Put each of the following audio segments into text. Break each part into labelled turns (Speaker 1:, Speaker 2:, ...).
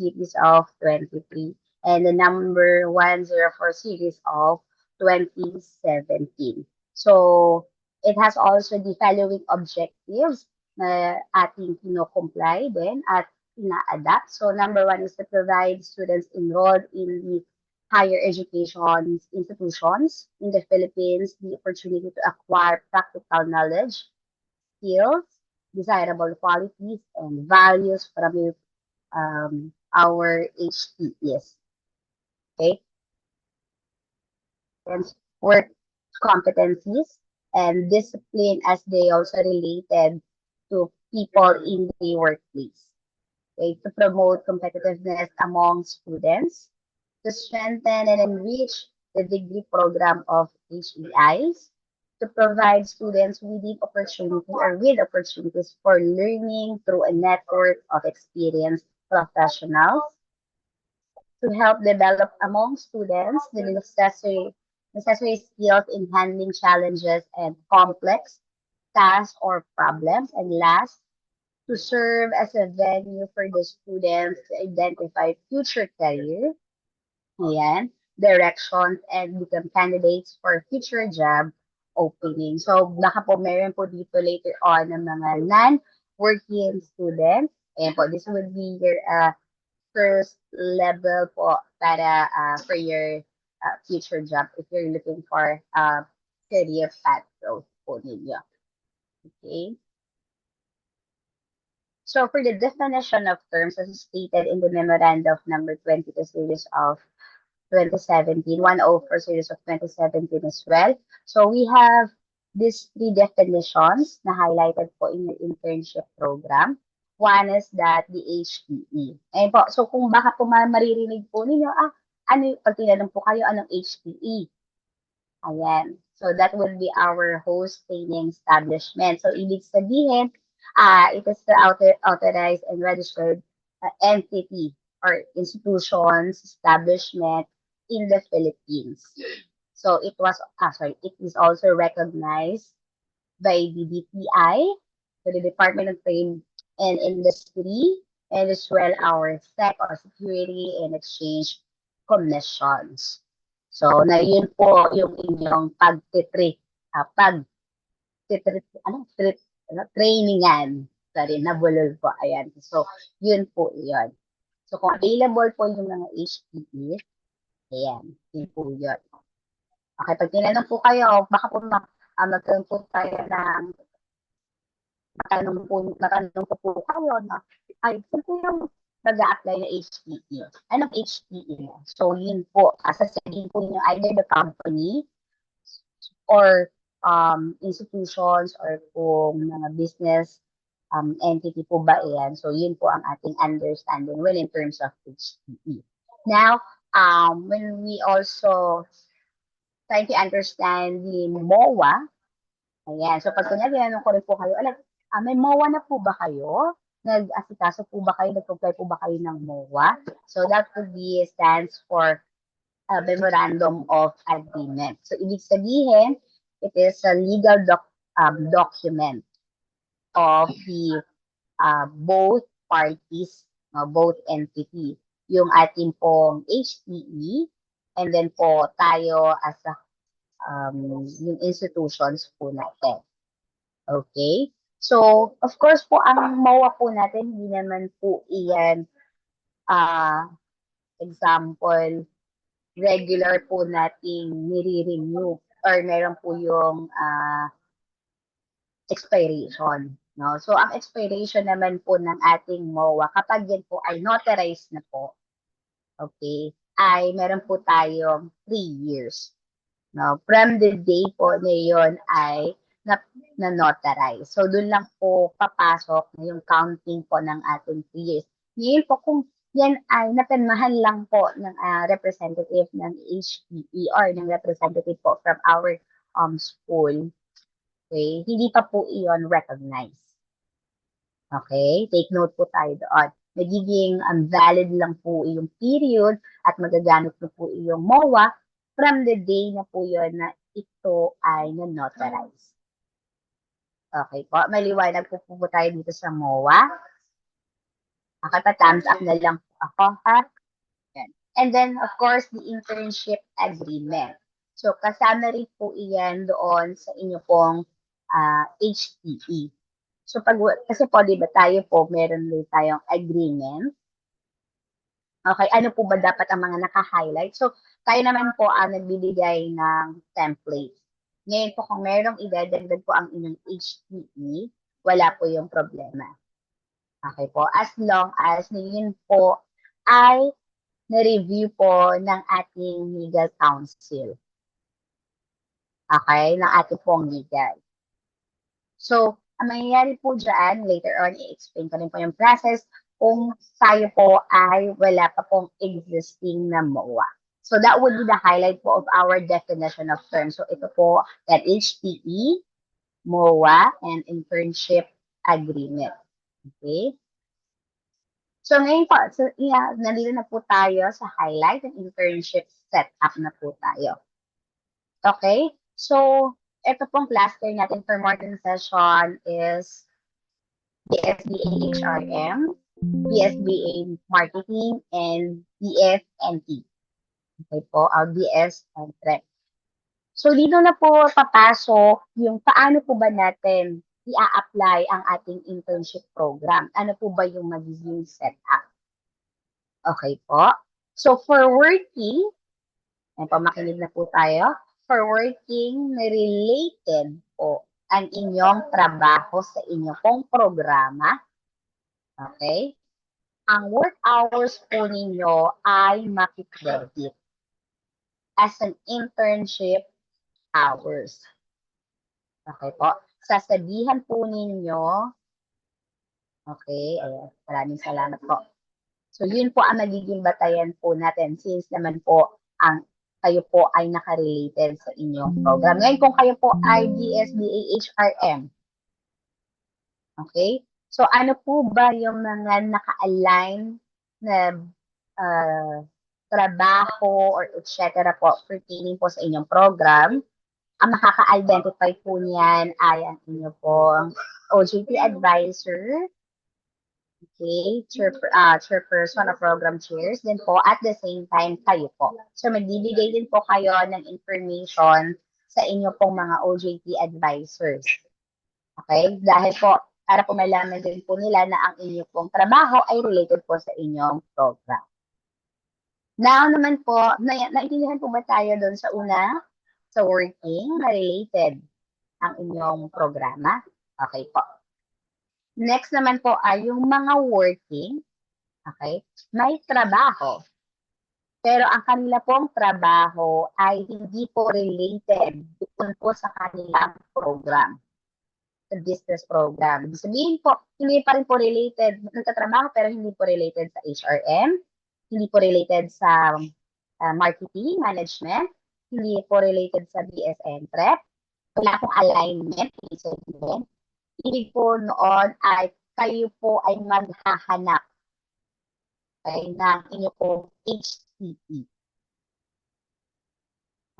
Speaker 1: series of 23 and the number 104 series of 2017. So it has also the following objectives na ating comply din at ina-adapt. So number one is to provide students enrolled in the higher education institutions in the Philippines the opportunity to acquire practical knowledge, skills, desirable qualities, and values from our HTEs. Okay, and work competencies and discipline as they also related to people in the workplace. Okay, to promote competitiveness among students, to strengthen and enrich the degree program of HEIs, to provide students with the opportunity or with opportunities for learning through a network of experienced professionals, to help develop among students the necessary skills in handling challenges and complex tasks or problems, and last, to serve as a venue for the students to identify future career, ayan, directions, and become candidates for future job opening. So, baka po meron po dito later on ng mga non-working students. Ayan po, this would be your first level po para for your future job if you're looking for career path growth po ninyo. Okay? So for the definition of terms as stated in the memorandum of number 22 series of 2017, 104 series of 2017 as well. So we have these three definitions na highlighted po in your internship program. One is that the HTE. Ayun po, so kung baka po maririnig po ninyo, pag tinanong po kayo, anong HTE? Ayan. So that would be our host training establishment. So ibig sabihin, it is the authorized and registered entity or institutions, establishment in the Philippines. So it is also recognized by the DTI, so the Department of Trade and Industry, and as well our SEC or Security and Exchange Commissions. So, na yun po yung inyong trainingan. Sorry, nabulol po. Ayan. So, yun po yun. So, kung available po yung mga HTE, ayan, yun po yun. Okay, pag tinanong po kayo, baka po magkaroon po tayo ng matanong po kayo na, saan po yung nag-a-apply na HTE? Anong HTE mo? So, yun po, sasabihin po nyo either the company or institutions or kung mga business entity po ba yan. So, yun po ang ating understanding well in terms of HTE. Now, when we also try to understand the MOA, ayan, so pag kunyari, tinanong ko rin po kayo, may MOA na po ba kayo? Nag-asikaso po ba kayo? Nag-comply po ba kayo ng MOA? So, that would be stands for Memorandum of Agreement. So, ibig sabihin, it is a legal document of the both parties, both entity. Yung ating pong HTE, and then po tayo as a, yung institutions po natin. Okay? So, of course po, ang MOA po natin, hindi naman po iyan, example, regular po nating nire-renew or meron po yung expiration. No? So, ang expiration naman po ng ating MOA, kapag yan po ay notarized na po, okay, ay meron po tayong 3 years. No? From the day po na yun ay na-notarize. So, doon lang po papasok na yung counting po ng ating 3 years. Ngayon po, kung yan ay napirmahan lang po ng representative ng HTE or ng representative po from our school, okay, hindi pa po iyon recognized. Okay, take note po tayo doon. Nagiging valid lang po yung period at magagamit na po yung MOA from the day na po yun na ito ay na-notarize. Okay po, maliwanag po tayo dito sa MOA. Okay pa, thumbs up na lang ako, ha? Yan. And then, of course, the internship agreement. So, kasama rin po iyan doon sa inyo pong HTE. So, kasi po, di ba tayo po, meron din tayong agreement. Okay, ano po ba dapat ang mga naka-highlight? So, tayo naman po ang nagbibigay ng template. Ngayon po, kung merong idadagdag po ang inyong HTE, wala po yung problema. Okay po, as long as yun po ay na-review po ng ating legal counsel. Okay, ng ating pong legal. So, ang mangyayari po dyan, later on, i-explain ko rin po yung process kung tayo po ay wala pa pong existing na MOA. So, that would be the highlight po of our definition of terms. So, ito po, that HTE, MOA, and internship agreement. Okay? So, ngayon po, nandito na po tayo sa highlight and internship setup na po tayo. Okay? So, ito pong cluster natin for morning session is BSBA HRM, BSBA Marketing, and BSNT. Okay po, BS and TREP. So, dito na po papasok yung paano po ba natin i-apply ang ating internship program. Ano po ba yung magiging setup? Okay po. So, for working, po, makinig na po tayo. For working, related po ang inyong trabaho sa inyong pong programa. Okay? Ang work hours po ninyo ay makikredit as an internship hours. Okay po? Sasabihan po ninyo, okay, ayan, maraming salamat po. So, yun po ang magiging batayan po natin since naman po kayo po ay nakarelated sa inyong program. Ngayon, kung kayo po ay DSBA HRM, okay? So, ano po ba yung mga naka-align na trabaho or etc. po pertaining po sa inyong program? Ang makaka-identify po niyan ay ang inyo pong OJT advisor, okay, chairperson of program chairs, then po at the same time kayo po. So magbibigay din po kayo ng information sa inyo pong mga OJT advisors. Okay? Dahil po, para po malaman din po nila na ang inyo pong trabaho ay related po sa inyong program. Now naman po, naintindihan po ba tayo doon sa una? Sa working na related ang inyong programa? Okay po. Next naman po ay yung mga working, okay, may trabaho. Pero ang kanila pong trabaho ay hindi po related doon po sa kanilang program, sa business program. Sabihin po, hindi pa rin po related, nagtatrabaho pero hindi po related sa HRM, hindi po related sa marketing, management, hindi po related sa BSN Prep, wala pong alignment, ibig po noon ay kayo po ay maghahanap ng inyo pong HTE.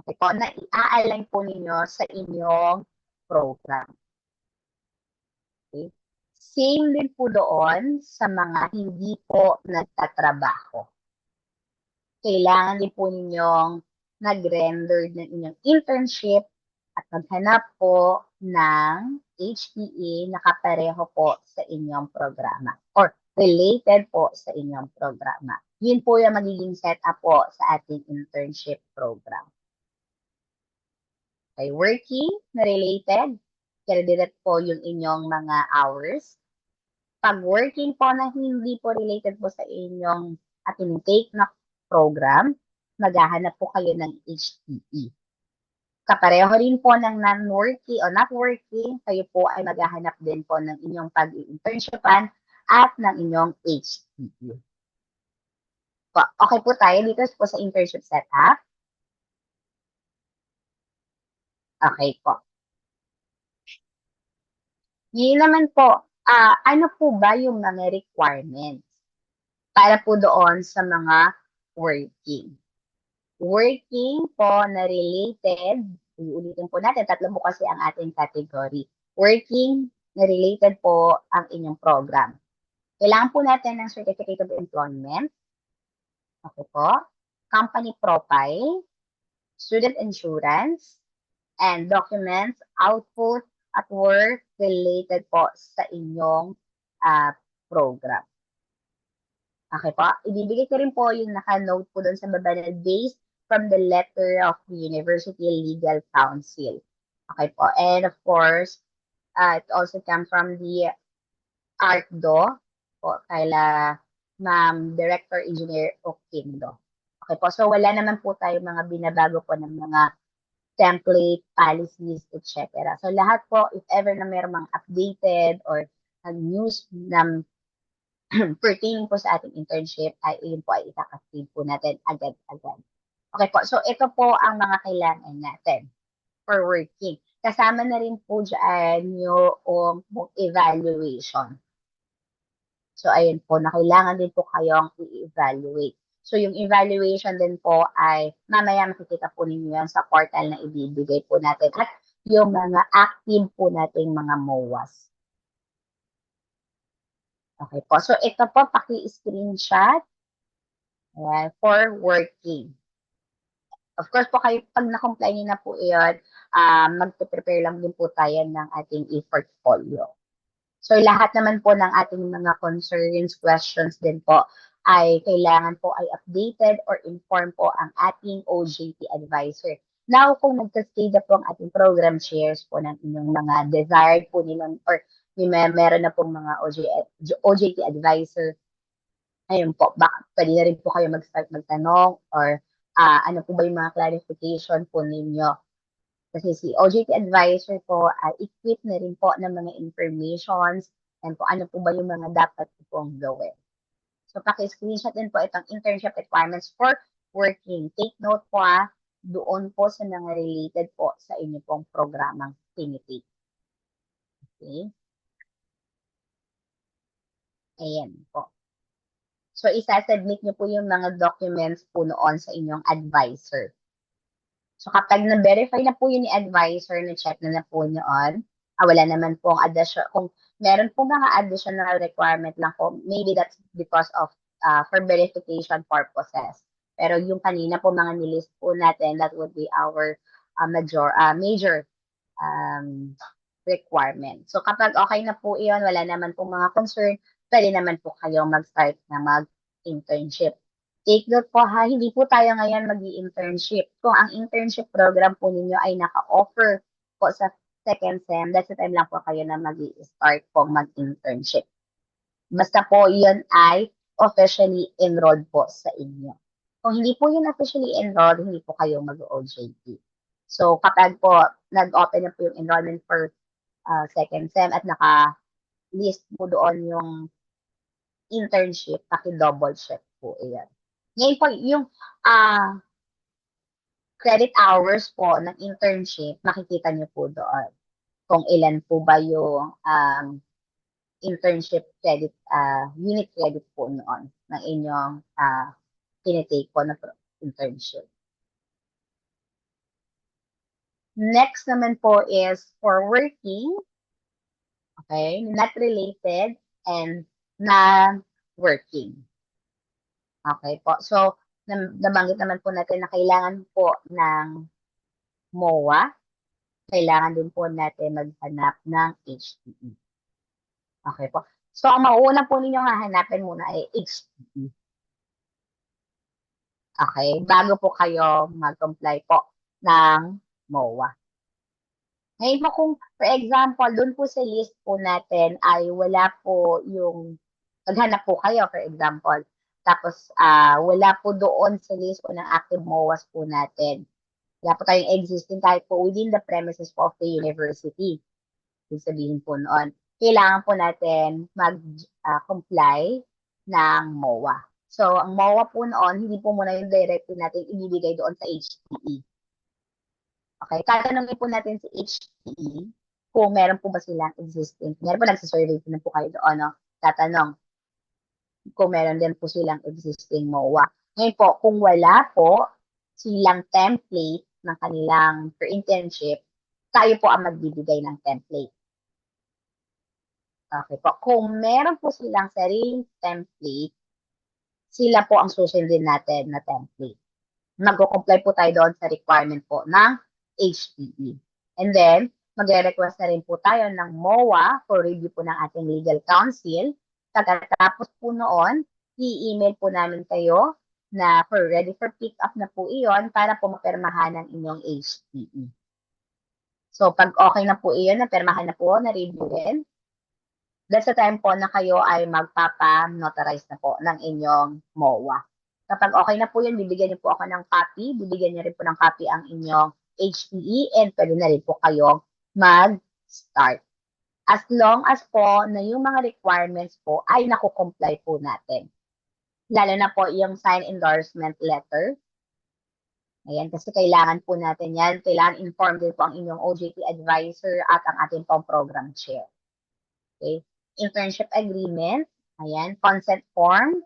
Speaker 1: Okay po, na i-align po ninyo sa inyong program. Okay. Same din po doon sa mga hindi po nagtatrabaho. Kailangan din po ninyong nag-render ng inyong internship at maghanap po ng HTE na kapareho po sa inyong programa or related po sa inyong programa. Yun po yung magiging setup po sa ating internship program. Okay, working na related, credit po yung inyong mga hours. Pag working po na hindi po related po sa inyong intake na program, maghahanap po kayo ng HTE. Kapareho rin po ng non-working o not working, kayo po ay maghahanap din po ng inyong pag-internshipan at ng inyong HTE. Okay po tayo dito po sa internship setup. Okay po. Yun naman po, ano po ba yung mga requirements para po doon sa mga working? Working po na related, uulitin po natin, tatlo po kasi ang ating category. Working na related po ang inyong program. Kailangan po natin ng Certificate of Employment, Okay po? Company profile, student insurance, and documents, output at work related po sa inyong program. Okay po? Ibibigay ko rin po yung naka-note po doon sa baba na based from the letter of the University Legal Council. Okay po? And of course, it also comes from the ARCDO po, kaila Ma'am Director Engineer Okindo. Okay po? So wala naman po tayo mga binabago po ng mga template, policies, etc. So lahat po, if ever na mayroong mga updated or news na pertaining po sa ating internship, ay yun po ay ikakasave po natin agad-agad. Okay po, so ito po ang mga kailangan natin for working. Kasama na rin po dyan yung evaluation. So ayun po, na kailangan din po kayong i-evaluate. So yung evaluation din po ay mamaya makikita po ninyo yan sa portal na ibibigay po natin at yung mga active po nating mga MOAs. Okay po. So ito po, paki-screenshot for working. Of course po kayo, pag na-comply nyo na po yun, mag-prepare lang din po tayo ng ating e-portfolio. So lahat naman po ng ating mga concerns, questions din po ay kailangan po ay updated or informed po ang ating OJT advisor. Now, kung nagka-stay na po ang ating program shares po ng inyong mga desired po nilang or meron na pong mga OJT advisor, ayun po, pwede na rin po kayo mag-start magtanong or ano po ba yung mga clarification po ninyo. Kasi si OJT advisor po ay equipped na rin po ng mga informations and po ano po ba yung mga dapat pong gawin. So, paki-screenshot din po itong internship requirements for working. Take note po doon po sa mga related po sa inyo pong programang tinitake. Okay? Ayan po. So, isa-submit nyo po yung mga documents po noon sa inyong advisor. So, kapag na-verify na po yun ni advisor, na-check na po noon, wala naman pong addition. Kung meron po mga additional requirement lang po, maybe that's because of for verification purposes. Pero yung kanina po mga nilist po natin, that would be our major requirement. So kapag okay na po iyon, wala naman po mga concern, pwede naman po kayong mag-start na mag-internship. Take note po hindi po tayo ngayon mag-i-internship. Kung ang internship program po ninyo ay naka-offer po sa second sem, that's the time lang po kayo na mag-i-start po mag-internship. Basta po yun ay officially enrolled po sa inyo. Kung hindi po yun officially enrolled, hindi po kayo mag-OJT. So kapag po nag-open na po yung enrollment for second sem at naka-list po doon yung internship, paki-double check po iyan. Ngayon po, yung credit hours po ng internship, makikita niyo po doon kung ilan po ba yung internship credit, unit credit po noon ng inyong tinitake po na internship. Next naman po is for working, okay, not related and non-working. Okay po. So, nabanggit naman po natin na kailangan po ng MOA. Kailangan din po natin maghanap ng HTE. Okay po. So, ang mauuna po ninyong hahanapin muna ay HTE. Okay? Bago po kayo mag-comply po ng MOA. Ngayon po kung, for example, doon po sa list po natin ay wala po yung, naghanap po kayo, for example, tapos wala po doon sa list po ng active MOAs po natin. Wala po tayong existing kahit po within the premises po of the university. Ibig sabihin po noon, kailangan po natin mag-comply ng MOA. So, ang MOA po noon, hindi po muna yung directly natin ibibigay doon sa HTE. Okay, tatanungin po natin si HTE kung meron po ba silang existing. Meron po nagsasurvey po na po kayo doon, no? Tatanong kung meron din po silang existing MOA. Ngayon po, kung wala po silang template ng kanilang per internship, tayo po ang magbibigay ng template. Okay po. Kung meron po silang sariling template, sila po ang susundin natin na template. Mag-comply po tayo doon sa requirement po ng HPE. And then, magre-request na rin po tayo ng MOA for review po ng ating legal counsel. Pagkatapos po noon, i-email po namin kayo na ready for pick up na po iyon para po mapirmahan ng inyong HPE. So, pag okay na po iyon, napirmahan na po, na-review din, that's the time po na kayo ay magpapa-notarize na po ng inyong MOA. Kapag okay na po yun, bibigyan niyo po ako ng copy, bibigyan niyo rin po ng copy ang inyong HPE, and pwede na rin po kayo mag-start. As long as po na yung mga requirements po ay nakukomply po natin. Lalo na po yung sign endorsement letter. Ayan, kasi kailangan po natin yan. Kailangan inform din po ang inyong OJT advisor at ang ating pong program chair. Okay? Internship agreement, ayan, consent form,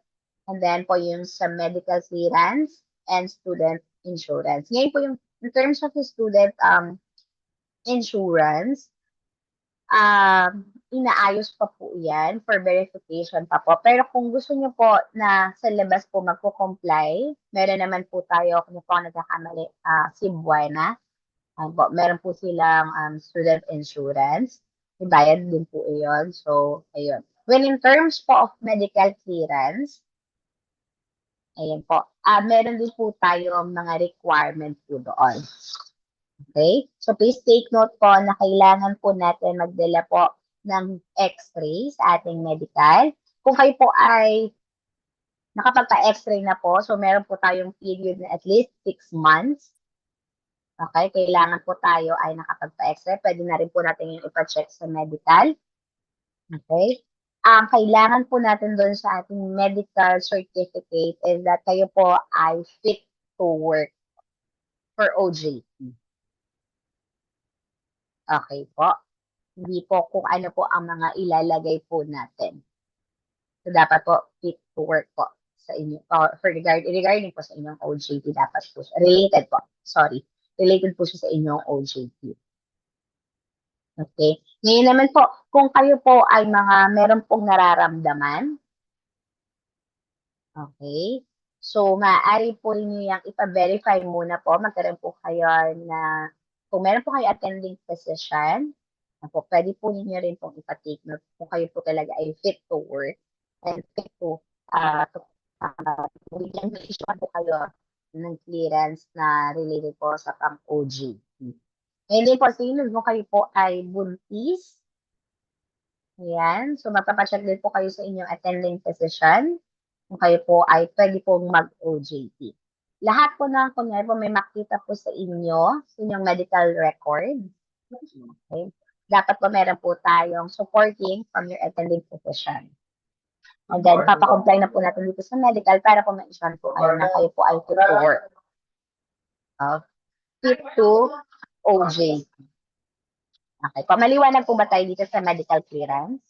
Speaker 1: and then po yung sa medical clearance and student insurance. Ngayon po yung, in terms of the student insurance, inaayos pa po yan for verification pa po. Pero kung gusto niyo po na sa labas po magko-comply, meron naman po tayo, kung po nagkakamali, si Buena. Meron po silang student insurance. Ibayad din po iyon. So, ayun. When in terms po of medical clearance, ayan po, meron din po tayo mga requirement po doon. Okay? So, please take note po na kailangan po natin magdala po ng x-ray sa ating medical. Kung kayo po ay nakapagpa-x-ray na po, so meron po tayong period na at least 6 months. Okay? Kailangan po tayo ay nakapagpa-x-ray. Pwede na rin po natin yung ipa-check sa medical. Okay? Ang kailangan po natin doon sa ating medical certificate is that kayo po ay fit to work for OJT. Okay po. Hindi po kung ano po ang mga ilalagay po natin. So, dapat po fit to work po sa inyo. Regarding po sa inyong OJT, dapat po siya. Related po. Sorry. Related po siya sa inyong OJT. Okay. Ngayon naman po, kung kayo po ay meron pong nararamdaman, okay, so maaari po niyo yung ipa-verify muna po. Magkaroon po kayo na, kung meron po kayo attending physician, po, pwede po ninyo rin pong ipa-take note kung kayo po talaga ay fit to work and fit to issue po kayo ng clearance na related po sa pang-OJT. And then po, sinunod mo kayo po ay buntis. Ayan. So, mapapacheck din po kayo sa inyong attending physician kung kayo po ay pwede pong mag-OJT. Lahat po na, kunyari po may makita po sa inyong medical record. Okay. Dapat po meron po tayong supporting from your attending physician. And then, papakomply na po natin dito sa medical para po ma-issue po kayo na kayo po ay fit to work. Fit to OJT. Okay. Maliwanag po ba tayo dito sa medical clearance?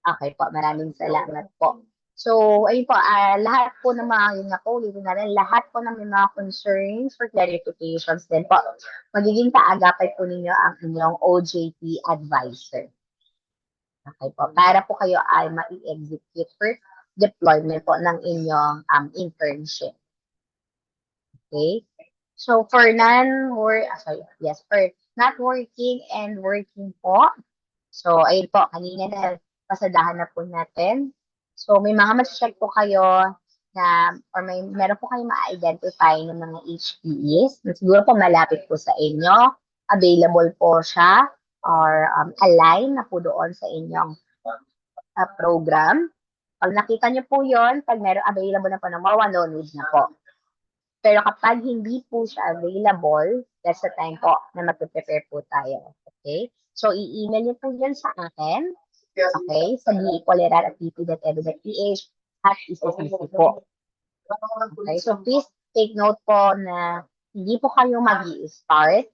Speaker 1: Okay po. Maraming salamat po. So, ayun po, lahat po ng mga, yun nga po, ulitin natin, lahat po ng mga concerns for clarifications din po, magiging kaagapay po ninyo ang inyong OJT advisor. Okay po, para po kayo ay ma-execute for deployment po ng inyong internship. Okay? So, for for not working and working po, so, ayun po, kanina na pasadahan na po natin. So, may mga ma-check po kayo na, or meron po kayong ma-identify ng mga HPEs. Siguro po malapit po sa inyo. Available po siya or align na po doon sa inyong program. Pag nakita niyo po yon, pag meron available na po ng MOA, no need na po. Pero kapag hindi po siya available, that's the time po na mag-prepare po tayo. Okay? So, i-email niyo po yan sa akin. Okay, sa bequaleral@pp.edu.ph at ICCC po. Okay, so please take note po na hindi po kayo mag-i-start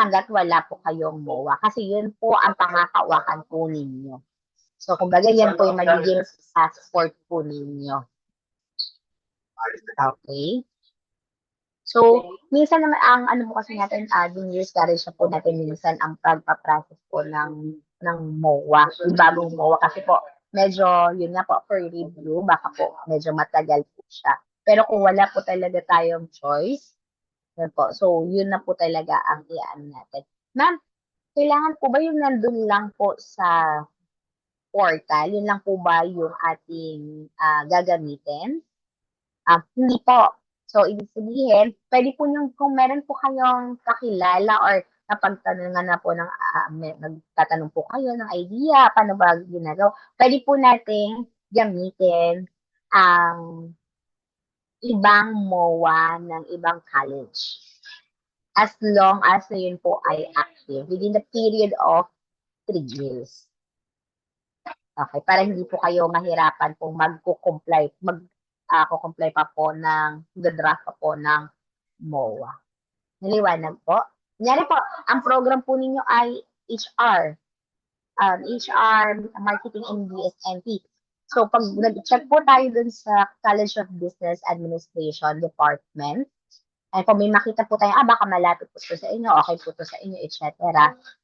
Speaker 1: hanggat wala po kayong MOA. Kasi yun po ang pangakawakan po ninyo. So, kumbaga yan po yung magiging passport po ninyo. Okay. So, minsan naman, ang ano po kasi natin, discourage na po natin minsan ang pagpaprocess po ng MOA, yung bagong MOA. Kasi po, medyo, yun nga po, for review, baka po medyo matagal po siya. Pero kung wala po talaga tayong choice, yun po. So, yun na po talaga ang iaan natin. Ma'am, kailangan po ba yung nandun lang po sa portal? Yun lang po ba yung ating gagamitin? Hindi po. So, ibig sabihin, pwede po yung, kung meron po kayong kakilala or napagtanungan na po ng, nagtatanong po kayo ng idea, paano ba ginagawa, pwede po nating gamitin ang ibang MOA ng ibang college. As long as yun po ay active within the period of 3 years. Okay, para hindi po kayo mahirapan kung mag-comply pa po draft pa po ng MOA. Naliwanag po? Kunyari po, ang program po ninyo ay HR, Marketing and BSNP. So, pag nag-check po tayo dun sa College of Business Administration Department, ay kung may makita po tayo, baka malapit po to sa inyo, okay po to sa inyo, etc.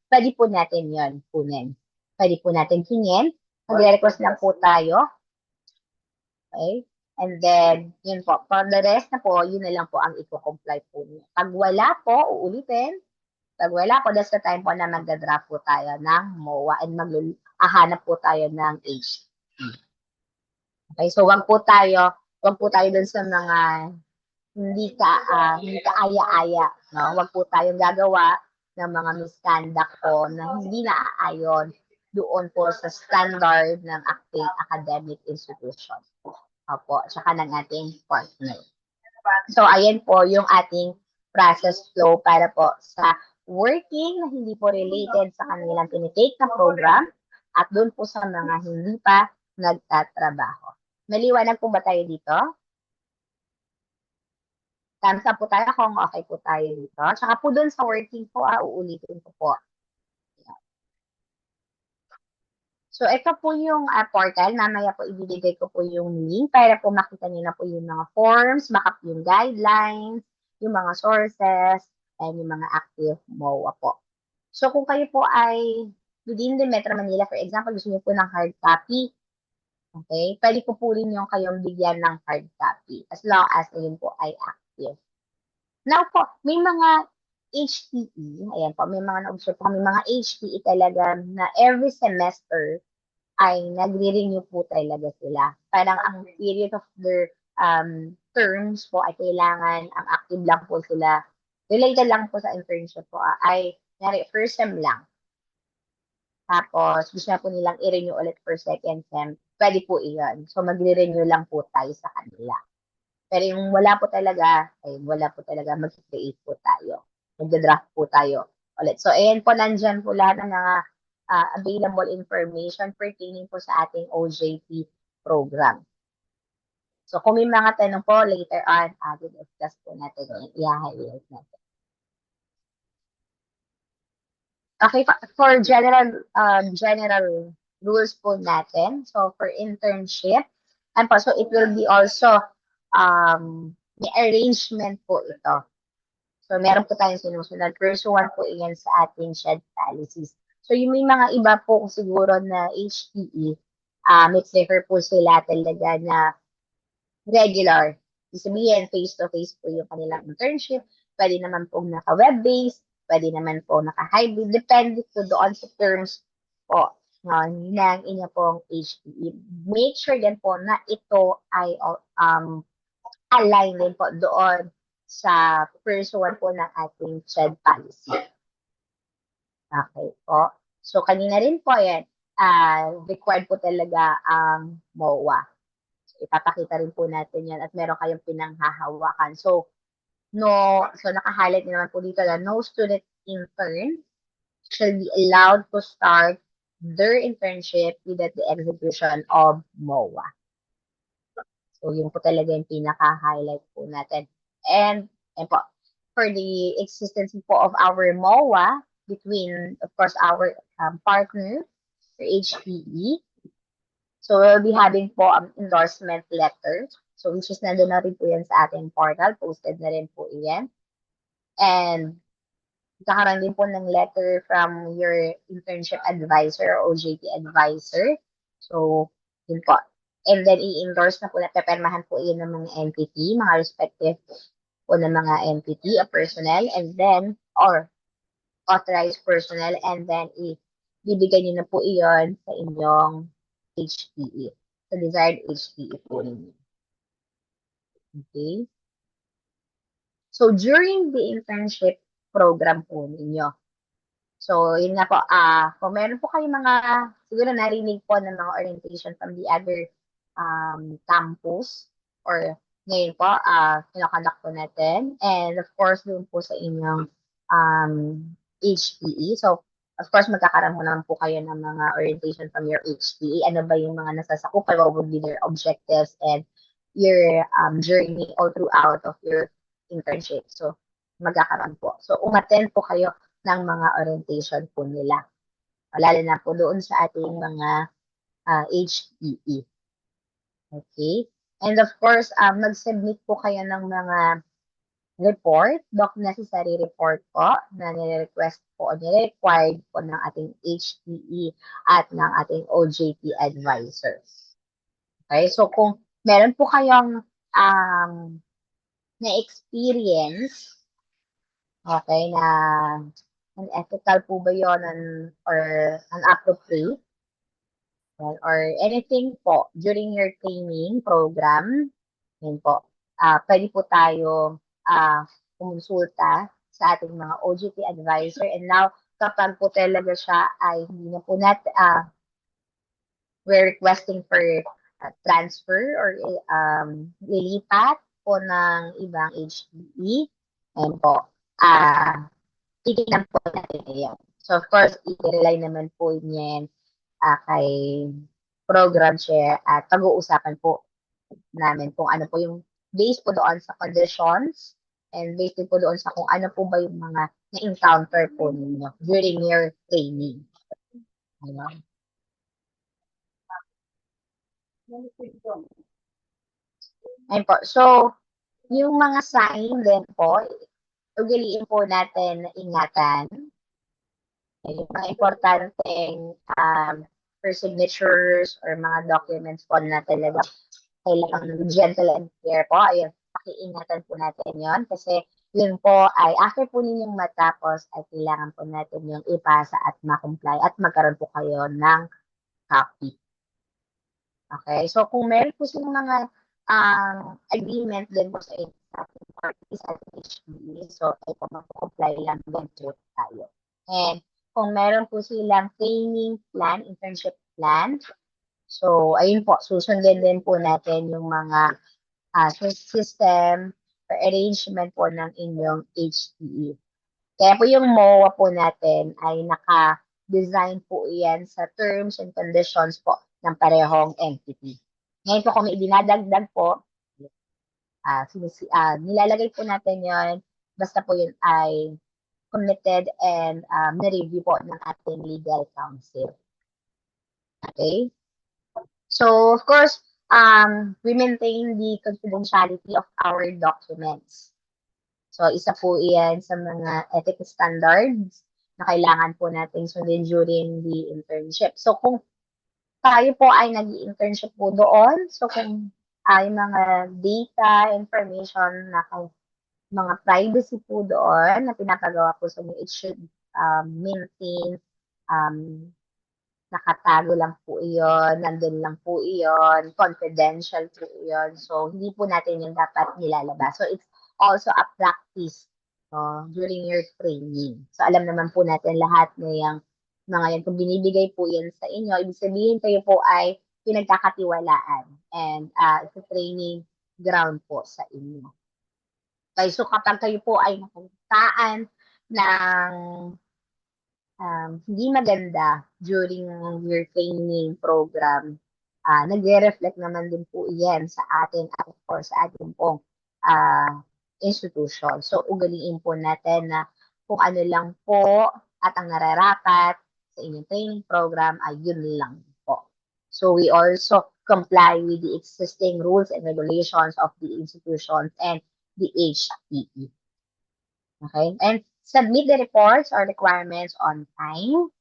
Speaker 1: Pwede po natin yon kunin. Pwede po natin hingin. Mag-request lang po tayo. Okay? And then, yun po. For the rest na po, yun na lang po ang i-comply po niyo. Pag wala po, uulitin. Pag wala po, that's the time po na magda-draft po tayo ng MOA and maghahanap po tayo ng age. Okay? So, wag po tayo dun sa mga hindi kaaya-aya, no? Wag po tayong gagawa ng mga misconduct po na hindi naaayon doon po sa standard ng academic institution. Opo, tsaka ng ating partner. So, ayan po yung ating process flow para po sa working na hindi po related sa kanilang tinitake na program at doon po sa mga hindi pa nagtatrabaho. Maliwanag po ba tayo dito? Thumbs up po tayo kung okay po tayo dito. Tsaka po doon sa working po, uulitin ko po. So, ito po yung portal. Mamaya po ibibigay ko po yung link para po makita niyo na po yung mga forms, yung guidelines, yung mga sources, and yung mga active MOA po. So, kung kayo po ay within the Metro Manila, for example, gusto niyo po ng hard copy, okay, pwede ko po rin yung kayong bigyan ng hard copy as long as yun po ay active. Now po, may mga HTE, ayan po, may mga na-observe po, may mga HTE talaga na every semester ay nagre-renew po talaga sila. Parang ang period of their terms po ay kailangan, ang active lang po sila, related lang po sa internship po, ay first sem lang. Tapos, gusto na po nilang i-renew ulit for second sem, pwede po iyon. So, magre-renew lang po tayo sa kanila. Pero yung wala po talaga, mag-create po tayo. Mag-draft po tayo ulit. So, ayan po, nandyan po lahat ng mga available information pertaining po sa ating OJT program. So, kung may mga tanong po, later on, discuss po natin yan. I-highlight natin. Okay, for general rules po natin. So, for internship, and po, so it will be also may arrangement po ito. So, meron po tayong sinusunod. First one po iyan sa ating shed policies. So, yung may mga iba po siguro na HTE, may prefer po sila talaga na regular. Sabihin, face-to-face po yung kanilang internship. Pwede naman po naka-web-based. Pwede naman po naka-hybrid. Depende po doon sa terms po ng inyo pong HTE. Make sure din po na ito ay align din po doon sa first one po ng ating shed policy. Okay po. So, kanina rin po yan, required po talaga ang MOA. So, ipapakita rin po natin yan at meron kayong pinanghahawakan. So, naka-highlight naman po dito na no student intern shall be allowed to start their internship without the execution of MOA. So, yun po talaga yung pinaka-highlight po natin. And po, for the existence po of our MOA between, of course, our partner, for HPE. So, we'll be having po endorsement letter. So, which is nandun na rin po yan sa ating portal. Posted na rin po yan. And, kakaroon din po ng letter from your internship advisor or OJT advisor. So, Yun po. And then, i-endorse na po na pepermahan po yun ng mga entity, mga respective po ng mga entity o personnel, and then, or authorized personnel, and then, ibibigay nyo na po iyon sa inyong HPE, sa desired HPE po ninyo. Okay? So, during the internship program po ninyo, so, yun nga po, kung meron po kayong mga, siguro narinig po ng mga orientation from the other campus, or ngayon po, kinakonduct po natin, and of course, doon po sa inyong HPE. So, of course, magkakaroon naman po kayo ng mga orientation from your HPE. Ano ba yung mga nasasakupan, what would be their objectives, and your journey all throughout of your internship. So, magkakaroon po. So, umattend po kayo ng mga orientation po nila. Lalo na po doon sa ating mga HPE. Okay? And of course, mag-submit po kayo ng mga report, necessary report po na nire-request po o nire-required po ng ating HPE at ng ating OJT advisor. Okay? So, kung meron po kayong na-experience, okay, na unethical po ba yun or inappropriate, or anything po during your training program, yun po, pwede po tayo kumonsulta sa ating mga OJT advisor. And now, kapag po talaga siya ay hindi na po natin, we're requesting for transfer or lilipat po ng ibang HPE, and po, titignan po natin ngayon. So, of course, i-rely naman po niyan kay program share at pag-uusapan po namin kung ano po yung based po doon sa conditions and based po doon sa kung ano po ba yung mga na-encounter po ninyo during your training. Ayun. Ayun po. So, yung mga sign din po, ugaliin po natin na ingatan. Yung mga importanteng for signatures or mga documents po na talaga kailangan gentle and care po. Ayun, pakiingatan po natin yon kasi yun po ay after po ninyong matapos ay kailangan po natin yung ipasa at ma-comply at magkaroon po kayo ng copy. Okay? So, kung meron po silang mga agreement din po sa ating parties at HPE, so ay po mag-comply lang din po tayo. And kung meron po silang training plan, internship plan, so ayun po, susundin din po natin yung mga system or arrangement po ng inyong HPE. Kaya po yung MOA po natin ay naka-design po yan sa terms and conditions po ng parehong entity. Ngayon po kung may dinadagdag po, nilalagay po natin yon basta po yun ay committed and na-review po ng ating legal counsel. Okay? So, of course, we maintain the confidentiality of our documents. So, isa po iyan sa mga ethics standards na kailangan po natin sundin during the internship. So, kung tayo po ay nag-internship po doon, so kung ay mga data, information na mga privacy po doon na pinapagawa po sa inyo, it should maintain, nakatago lang po iyon, nandun lang po iyon, confidential po iyon. So, hindi po natin yung dapat nilalabas. So, it's also a practice during your training. So, alam naman po natin lahat na yung mga yan, kung binibigay po yan sa inyo, ibig sabihin kayo po ay pinagkakatiwalaan and it's a training ground po sa inyo. Okay, so kapag kayo po ay nakalitaan ng hindi maganda during your training program, nagre-reflect naman din po yan sa atin at of course sa ating pong institution. So, ugaliin po natin na kung ano lang po at ang nararapat sa inyong training program ay yun lang po. So, we also comply with the existing rules and regulations of the institutions and the HPE. Okay? And submit the reports or requirements on time.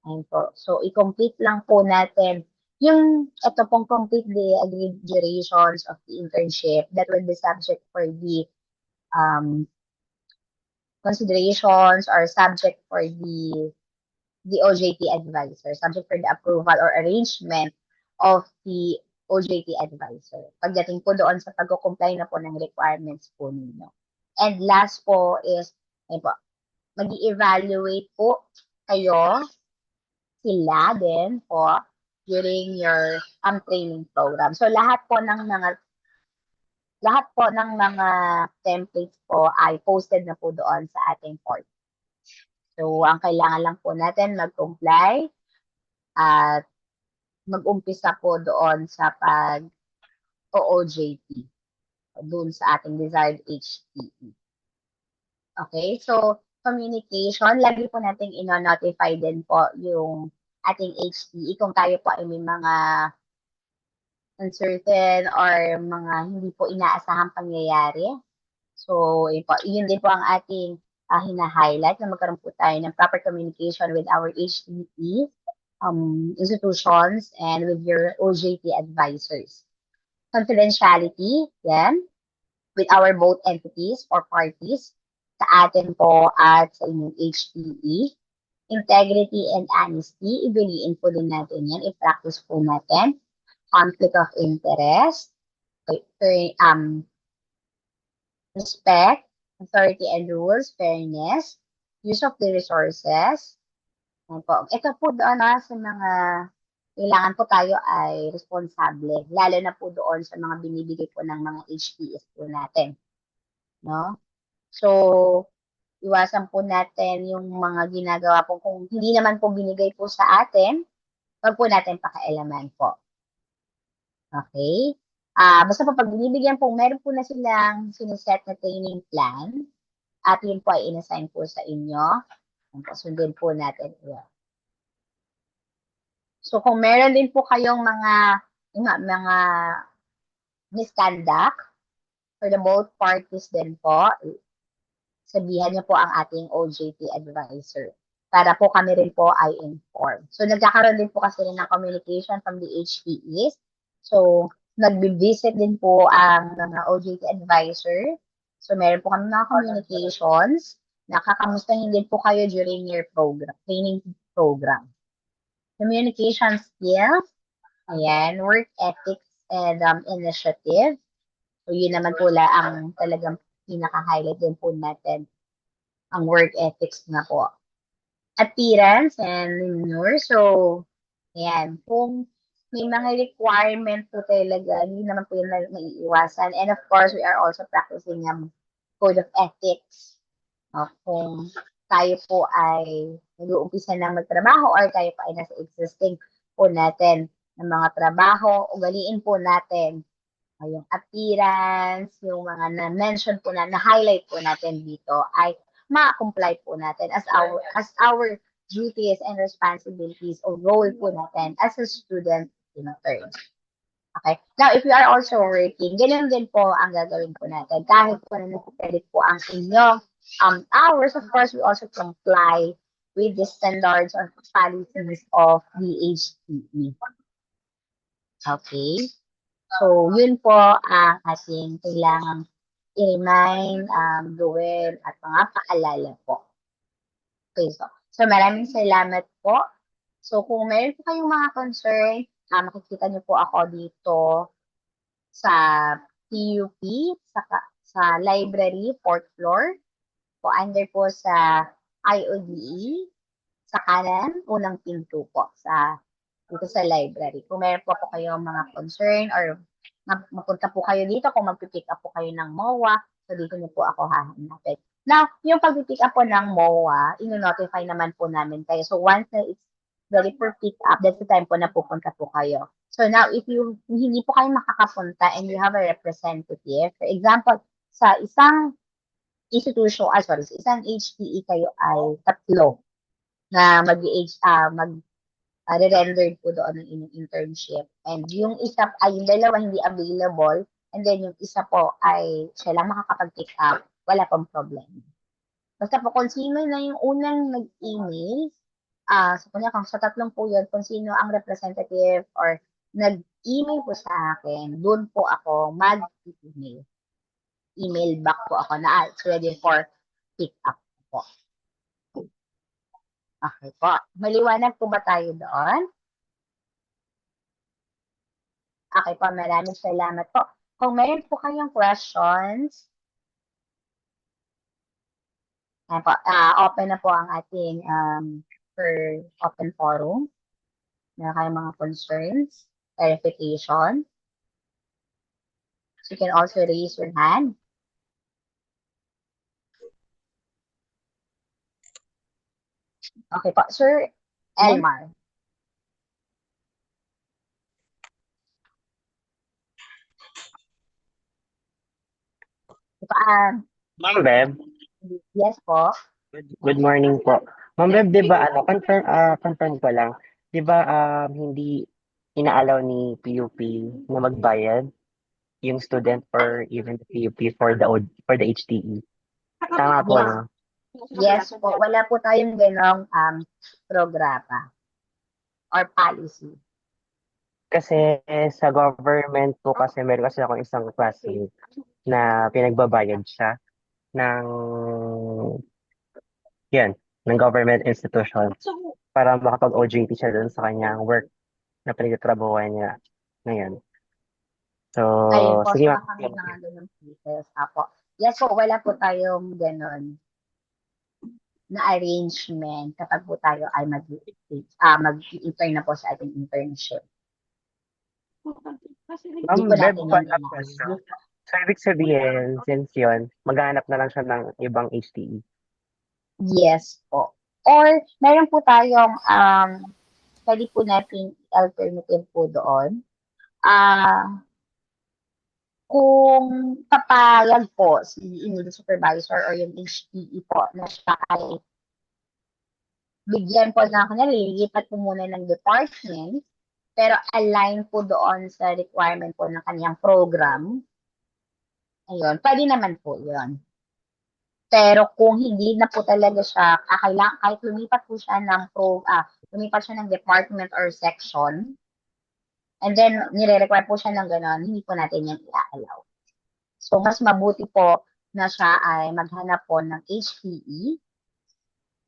Speaker 1: Ayun po. So, i-complete lang po natin Yung ito pong complete the agreed durations of the internship that will be subject for the considerations or subject for the OJT advisor, subject for the approval or arrangement of the OJT advisor. Pagdating po doon sa pag-comply na po ng requirements po ninyo. And last po is, ayun po, mag-evaluate po kayo, sila din po, during your training program. So lahat po ng templates po ay posted na po doon sa ating portal. So, ang kailangan lang po natin mag-comply at mag-umpisa po doon sa pag-OJT doon sa ating desired HTE. Okay? So, communication, lagi po natin ino-notify din po yung ating HTE kung tayo po ay may mga uncertain or mga hindi po inaasahang pangyayari. So, yun din po ang ating hina-highlight na magkaroon po tayo ng proper communication with our HTE institutions and with your OJT advisors. Confidentiality, yan, with our both entities or parties, sa atin po at sa inyong HTE. Integrity and honesty, ibigin po din natin yan, i-practice po natin. Conflict of interest, respect, authority and rules, fairness, use of the resources. Ito po doon sa mga kailangan po tayo ay responsable, lalo na po doon sa mga binibigay po ng mga HTS po natin. No? So, iwasan po natin yung mga ginagawa po kung hindi naman po binigay po sa atin, wag po natin pakialaman po. Okay? Basta po pag binibigyan po, meron po na silang siniset na training plan at yun po ay inassign po sa inyo. Sundin po natin yun. So, kung meron din po kayong mga misconduct for the both parties din po, sabihan niyo po ang ating OJT advisor para po kami rin po ay informed. So, nagkakaroon din po kasi rin ng communication from the HTEs. So, nagbi-visit din po ang mga OJT advisor. So, meron po kami mga communications. Nakakamustahin din po kayo during your program, training program. Communication skills, ayan, work ethics and initiative. So, yun naman po ang talagang pinaka-highlight din po natin, ang work ethics na po. Appearance and demeanor. So, ayan, kung may mga requirement po talaga, hindi naman po yun maiiwasan. And of course, we are also practicing code of ethics. Kung tayo po ay nag-uumpisa na magtrabaho or tayo pa ay nasa existing po natin ng mga trabaho, ugaliin po natin yung appearance, yung mga na-mention po na-highlight po natin dito ay ma-comply po natin as our duties and responsibilities o role po natin as a student intern. Okay. Now, if you are also working, ganyan din po ang gagawin po natin. Kahit po na nag-credit po ang inyong hours, of course, we also comply with the standards or policies of the HTE. Okay? So, yun po ang ating kailangang i-remind, gawin, at mga paalala po. Okay, so maraming salamat po. So, kung meron po kayong mga concern, makikita niyo po ako dito sa PUP, sa library, 4th floor, po under po sa IODE, sa kanan, unang pinto po dito sa library. Kung meron po kayong mga concern or mapunta po kayo dito, kung mag-pick up po kayo ng MOA, so dito niyo po ako hahanapin. Now, yung pag-pick up po ng MOA, ino-notify naman po namin kayo. So, once na it's ready for pick up, that's the time po na pupunta po kayo. So, now, if hindi po kayo makakapunta and you have a representative, for example, sa isang institution, sa isang HTE kayo ay tatlo na re-rendered po doon ng inyong internship. And yung yung dalawa hindi available, and then yung isa po ay siya lang makakapag-pick up, wala pong problem. Basta po kung sino na yung unang nag-email, kung sa tatlong po yun, kung sino ang representative or nag-email po sa akin, doon po ako mag-email. Email back po ako na it's ready for pick up po. Okay po. Maliwanag po ba tayo doon? Okay po, maraming salamat po. Kung meron po kayong questions, po, open na po ang ating for open forum. Meron kayong mga concerns, clarification. So you can also raise your hand. Okay po. Sir Elmar.
Speaker 2: Ma'am Beb,
Speaker 1: Yes po.
Speaker 2: good morning po. Ma'am Beb, 'di ba confirm ko lang. 'Di ba hindi inaalaw ni PUP na magbayad yung student or even the PUP for for the HTE? Tama po,
Speaker 1: Yes.
Speaker 2: no?
Speaker 1: Yes po. Wala po tayong ganong programa or policy.
Speaker 2: Kasi sa government po kasi meron kasi akong isang classmate na pinagbabayad siya ng yan, ng government institution para makapag-OJT siya doon sa kanyang work na pinagtatrabahuan niya ngayon. So,
Speaker 1: Ayun po,
Speaker 2: sige
Speaker 1: sa
Speaker 2: ma'am.
Speaker 1: kami mga ganong cases. Apo. Yes po, wala po tayong ganon na arrangement kapag po tayo ay mag-intern na po sa ating internship.
Speaker 2: Ma'am,
Speaker 1: Hindi po
Speaker 2: Beb,
Speaker 1: natin yan
Speaker 2: follow-up question. So, ibig sabihin, since yun, maghanap na lang siya ng ibang HTE.
Speaker 1: Yes po. Or meron po tayong pwede po nating alternative po doon. Kung papayag po si immediate supervisor or yung HTE po na siya ay bigyan po na kunyari, lilipat po muna ng department, pero align po doon sa requirement po ng kanyang program, ayun, pwede naman po yun. Pero kung hindi na po talaga siya, kahit lumipat po siya lumipat siya ng department or section, and then nire-require po siya ng gano'n, hindi po natin yan i-allow. So, mas mabuti po na siya ay maghanap po ng HPE.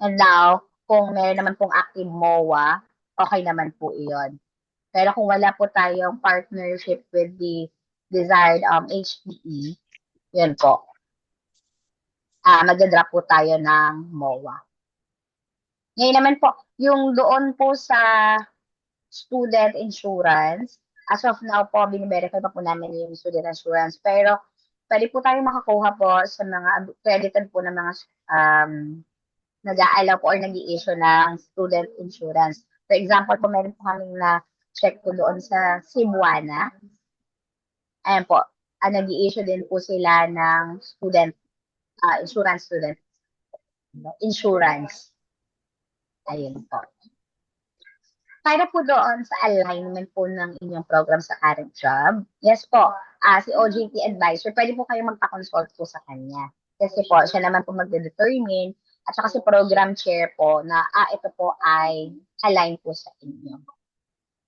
Speaker 1: And now, kung meron naman pong active MOA, okay naman po iyon. Pero kung wala po tayong partnership with the desired HPE, yun po. Mag-drop po tayo ng MOA. Ngayon naman po, yung doon po sa student insurance, as of now po, biniverify pa po namin yung student insurance. Pero, pwede po tayo makakuha po sa mga accredited po ng mga nag-aalaw po or nag-i-issue ng student insurance. For example po, meron po kami na check po doon sa Cebuana. Ayan po, nag-i-issue din po sila ng student insurance. Ayun po. Para po doon sa alignment po ng inyong program sa current job, yes po, si OJT advisor, pwede po kayo magpa-consult po sa kanya. Kasi po, siya naman po magde-determine at saka si program chair po na ito po ay align po sa inyo.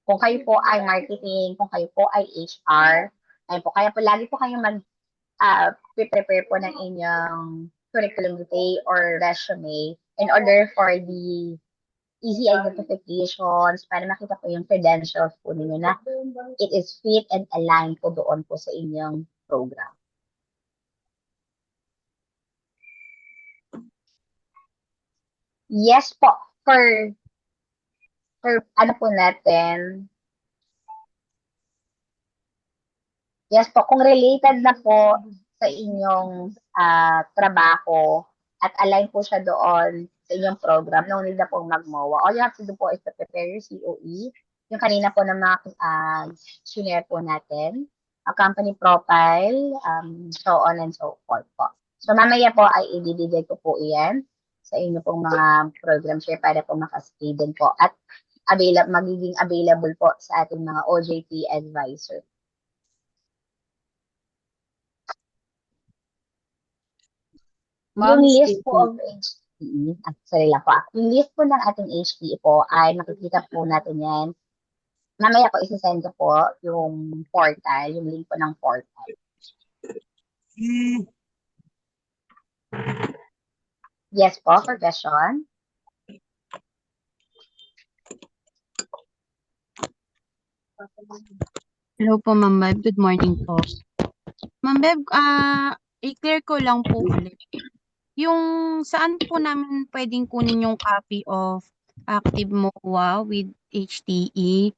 Speaker 1: Kung kayo po ay marketing, kung kayo po ay HR, ayun po, kaya po lagi po kayong prepare po ng inyong curriculum vitae or resume in order for the easy identifications para makita po yung credentials po ninyo na it is fit and aligned po doon po sa inyong program. Yes po, for ano po natin, yes po, kung related na po sa inyong trabaho at align po siya doon sa inyong program, no need na pong mag-MOA. All you have to do po is to prepare your COE, yung kanina po na mga share po natin, a company profile, so on and so forth po. So mamaya po ay ibibigay ko po iyan sa inyo pong mga program share para po makastay din po at magiging available po sa ating mga OJT advisor. Yung list po of HTE, sorry lang po. Yung list po ng ating HTE po ay makikita po natin yan Mamaya po isisend ko po yung portal, yung link po ng portal. Yes po, for question.
Speaker 3: Hello po, Ma'am Bev. Good morning po. Ma'am Bev, i-clear ko lang po ulit. Yung saan po namin pwedeng kunin yung copy of Active MOA with HTE,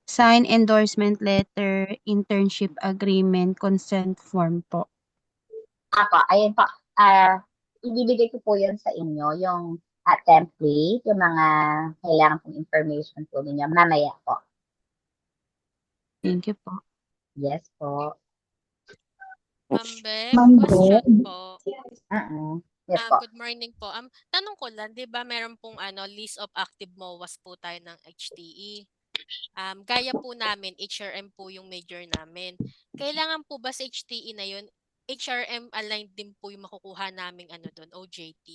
Speaker 3: sign endorsement letter, internship agreement, consent form po.
Speaker 1: Apo, ayun po. Ibibigay ko po yun sa inyo, yung template, yung mga kailangan pong information po ninyo. Mamaya po.
Speaker 3: Thank you po.
Speaker 1: Yes po.
Speaker 4: Ma'am Bev,
Speaker 5: Ma'am
Speaker 4: question
Speaker 5: Bev.
Speaker 4: po.
Speaker 1: Yes po.
Speaker 4: Good morning po. Tanong ko lang, 'di ba meron pong list of active MOAs po tayo ng HTE. Gaya po namin, HRM po yung major namin. Kailangan po ba sa HTE na yun, HRM aligned din po yung makukuha naming doon, OJT?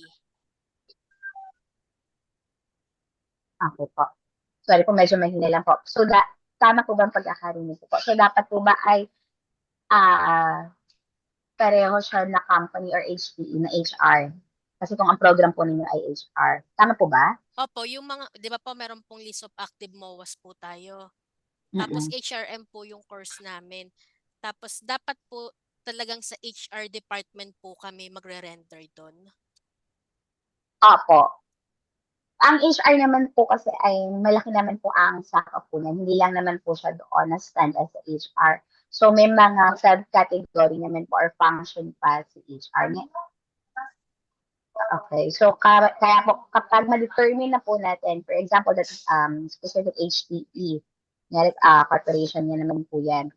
Speaker 1: Okay po. Sorry po, medyo mahina lang po. So, tama po ba ang pagkakarinig po? So, dapat po ba ay pareho siya na company or HTE na HR? Kasi kung ang program po ninyo ay HR. Tama po ba?
Speaker 4: Opo, yung mga, 'di ba po meron pong list of active MOAs po tayo. Tapos HRM po yung course namin. Tapos dapat po talagang sa HR department po kami magre-render doon.
Speaker 1: Opo. Ang HR naman po kasi ay malaki naman po ang sakop po niya. Hindi lang naman po siya doon na stand as a HR. So, may mga subcategory naman po or function pa si HR niya. Okay. So, kaya po, kapag ma-determine na po natin, for example, that specific HTE, corporation niya naman po yan,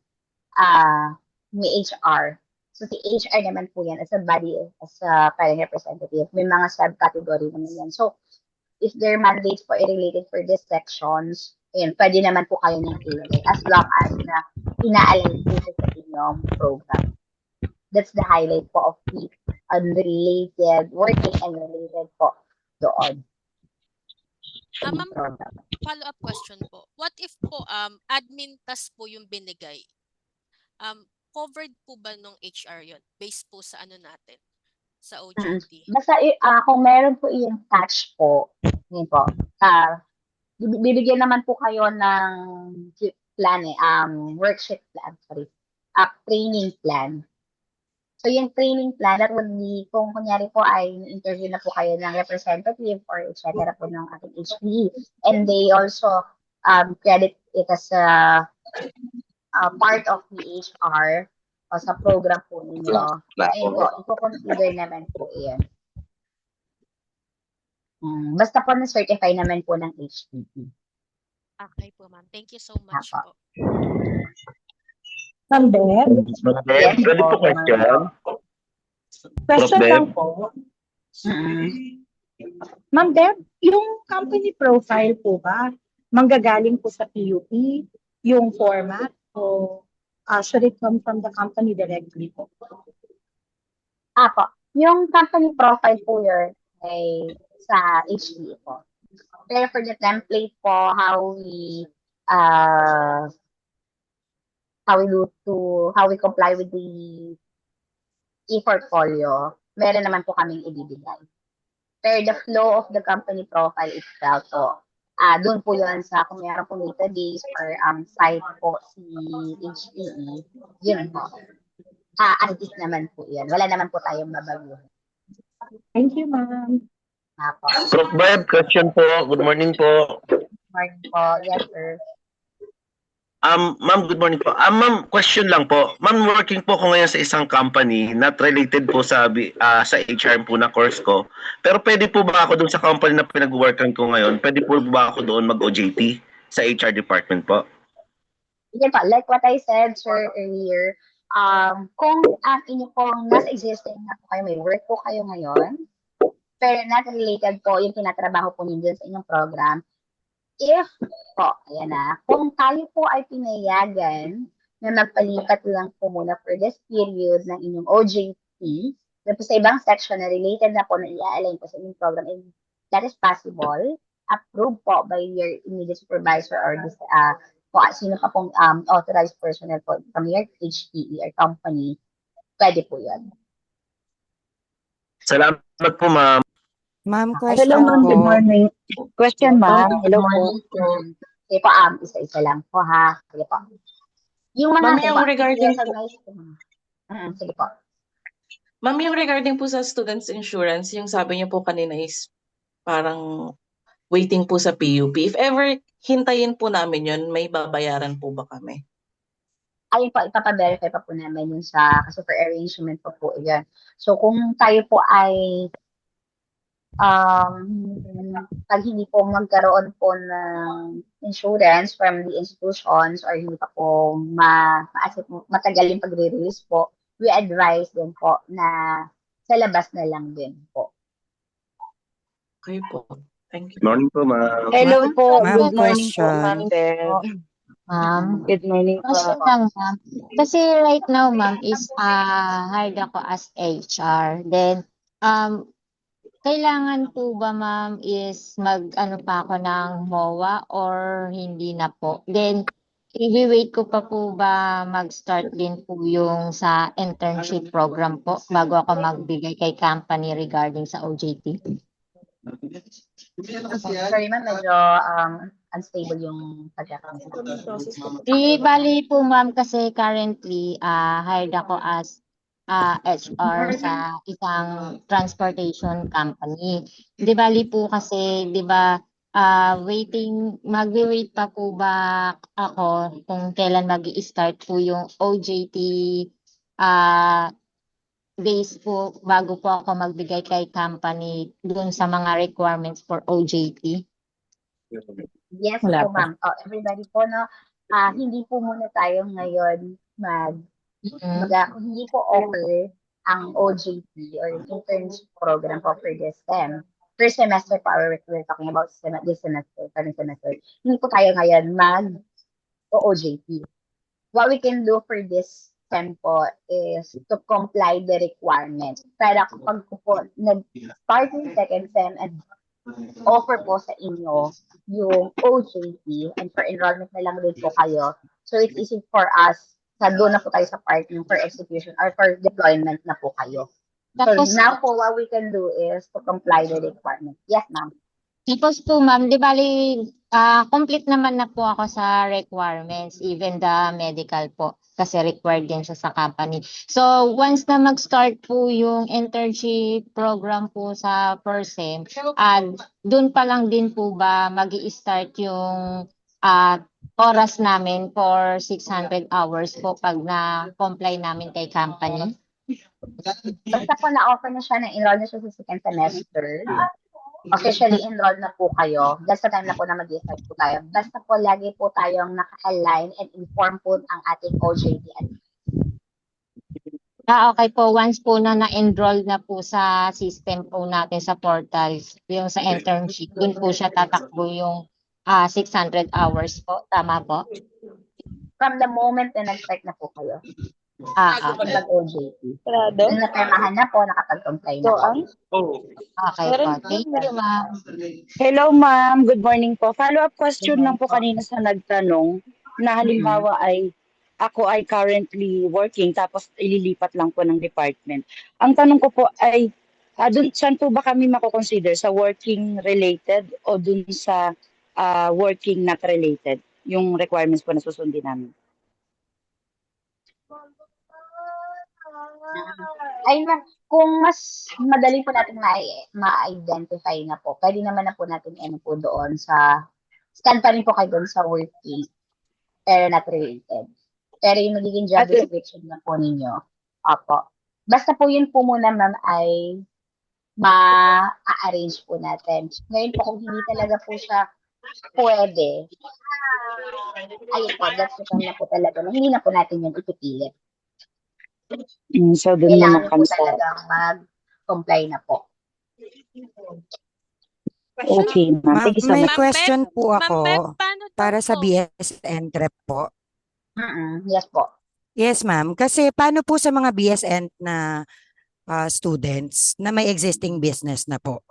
Speaker 1: may HR. So, si HR naman po yan as a body, as a parent representative. May mga subcategory naman yan. So, if their mandates po ay related for these sections, ayun, pwede naman po kayo ng ilagay as long as na ina-align po sa inyong program. That's the highlight po of the unrelated, working and related po doon.
Speaker 4: Ma'am, follow-up question po. What if po admin task po yung binigay? Covered po ba nung HR yon? Based po sa natin? Sa OJT?
Speaker 1: Basta kung meron po yung touch po, yun po, bibigyan naman po kayo ng plan worksheet plan, training plan. So yung training plan, that would be, kung kunyari po ay interview na po kayo ng representative or etc. po ng ating HPE, and they also credit it as a part of the HR o sa program po ninyo. Ayun po, i-consider naman po yan. Basta po na-certify naman po ng HTE.
Speaker 4: Okay po, ma'am. Thank you so much po.
Speaker 5: Ma'am Bev.
Speaker 1: Yes,
Speaker 2: pwede po question?
Speaker 5: Question
Speaker 2: Bev?
Speaker 5: lang po. Ma'am Bev, yung company profile po ba, manggagaling po sa PUP, yung format, o should it come from the company directly po?
Speaker 1: Apo, yung company profile po yun ay sa HTE po. Pero for the template po, how we comply with the e-portfolio, meron naman po kaming ibibigay. Pero the flow of the company profile itself po, doon po yun sa kung meron po database or site po si HTE, yun po. As is naman po yun. Wala naman po tayong babaguhin.
Speaker 5: Thank you, ma'am.
Speaker 1: Apo.
Speaker 6: Prof. Bev, question po. Good morning po.
Speaker 1: Morning po. Yes, sir.
Speaker 6: Ma'am, good morning po. Ma'am, question lang po. Ma'am, working po ko ngayon sa isang company not related po sa HR po na course ko. Pero pwede po ba ako doon sa company na pinag-workan ko ngayon? Pwede po ba ako doon mag-OJT sa HR department po?
Speaker 1: Yan po. Like what I said, sir, earlier, kung ang inyo pong nasa existing na po kayo, may work po kayo ngayon, pero not related po yung tinatrabaho po ninyo sa inyong program, if po, ayan na, kung tayo po ay pinayagan na magpalipat lang po muna for this period ng inyong OJT, tapos sa ibang section na related na po na i-align po sa inyong program, and that is possible, approved po by your immediate supervisor or kung sino pa pong authorized personnel po from your HPE or company, pwede po yun.
Speaker 6: Salamat po, ma'am.
Speaker 7: Ma'am,
Speaker 1: Okay.
Speaker 5: Hello,
Speaker 7: question
Speaker 5: ma'am. Good
Speaker 7: po.
Speaker 5: morning. Question, ma'am. Hello po.
Speaker 1: Sige po, isa-isa lang po ha. Sige po. Yung mga,
Speaker 8: Ma'am,
Speaker 1: sige
Speaker 8: yung
Speaker 1: po,
Speaker 8: regarding po,
Speaker 1: recognize po. Sige po.
Speaker 8: ma'am, yung regarding po sa students insurance, yung sabi niyo po kanina is parang waiting po sa PUP. If ever hintayin po namin yun, may babayaran po ba kami?
Speaker 1: Ayun po, ipapa-verify pa po namin yun kasi for arrangement po yan. So, kung tayo po ay pag hindi po magkaroon po ng insurance from the institutions or hindi pa po matagal yung pagre-release po, we advise din po na sa labas na lang din po.
Speaker 8: Okay po. Thank you.
Speaker 6: Morning po, ma'am.
Speaker 5: Hello po.
Speaker 7: Ma'am,
Speaker 5: Good morning po,
Speaker 7: question.
Speaker 5: ma'am Bev.
Speaker 9: Ma'am,
Speaker 5: Good morning po.
Speaker 9: question lang ma'am. Kasi right now ma'am is hired ako as HR. Then kailangan po ba ma'am is mag-ano pa ako ng MOA or hindi na po? Then i-wait ko pa po ba mag-start din po yung sa internship program po bago ako magbigay kay company regarding sa OJT?
Speaker 1: Sorry ma'am, medyo unstable yung pagkakaroon.
Speaker 9: Di bali po ma'am kasi currently hired ako as HR sa isang transportation company. Di bali po kasi, di ba, magwi-wait pa po ba ako kung kailan mag-i-start po yung OJT days po bago po ako magbigay kay company dun sa mga requirements for OJT?
Speaker 1: Yes
Speaker 5: Wala
Speaker 1: po, ma'am. Everybody po, no, hindi po muna tayo ngayon kung hindi po offer ang OJT or yung internship program po for this STEM. First semester po, we're talking about this semester, current semester. Hindi po tayo ngayon mag-OJT. What we can do for this STEM po is to comply the requirements. Para kapag po nag-start yung second STEM and offer po sa inyo yung OJT and for enrollment na lang din po kayo. So it's easy for us doon na po tayo sa part yung for execution or for deployment na po kayo.
Speaker 9: Tapos,
Speaker 1: So now po what we can do is to comply the requirement. Yes, ma'am.
Speaker 9: Tapos po ma'am, di bali, complete naman na po ako sa requirements, even the medical po, kasi required din siya sa company. So once na mag-start po yung internship program po sa first sem, dun pa lang din po ba mag-i-start yung oras namin for 600 hours po pag na-comply namin kay company?
Speaker 1: Basta po na-offer na siya, na-enroll na siya sa second semester, officially enrolled na po kayo. That's the time na po na mag-i-start po tayo. Basta po lagi po tayong naka-align and inform po ang ating OJT.
Speaker 9: Okay po. Once po na-enroll na po sa system po natin sa portals, yung sa internship, dun po siya tatakbo yung 600 hours po. Tama po?
Speaker 1: From the moment na nag-start na po kayo. Mag-OJT.
Speaker 5: Sarado.
Speaker 1: Nung napirmahan na po, nakapag-comply na po.
Speaker 9: Okay po. Thank you, ma'am.
Speaker 5: Hello, ma'am. Good morning po. Follow-up question lang po kanina sa nagtanong na halimbawa ay ako ay currently working tapos ililipat lang po ng department. Ang tanong ko po ay saan po ba kami mako-consider? Sa working related o dun sa working not related? Yung requirements po na susundin namin.
Speaker 1: Ay, kung mas madali po natin ma-identify na po, pwede naman na po natin po doon stand pa rin po kayo doon sa working, pero not related. Pero yung magiging job description na po ninyo, opo. Basta po yun po muna, ma'am, ay ma-arrange po natin. Ngayon po, kung hindi talaga po siya pwede, ayun po, that's the time na po talaga na hindi na po natin yun ipipilit.
Speaker 5: So, doon naman
Speaker 1: Kailangan po
Speaker 5: kami sa...
Speaker 1: talagang mag-comply na po.
Speaker 5: Okay, ma'am.
Speaker 7: Ma'am,
Speaker 5: Thank you so
Speaker 7: may
Speaker 5: much.
Speaker 7: question po
Speaker 4: Ma'am
Speaker 7: ako
Speaker 4: Bev, paano daw
Speaker 7: para sa
Speaker 4: po?
Speaker 7: BSN Trep po.
Speaker 1: Yes po.
Speaker 7: Yes, ma'am. Kasi paano po sa mga BSN na students na may existing business na po?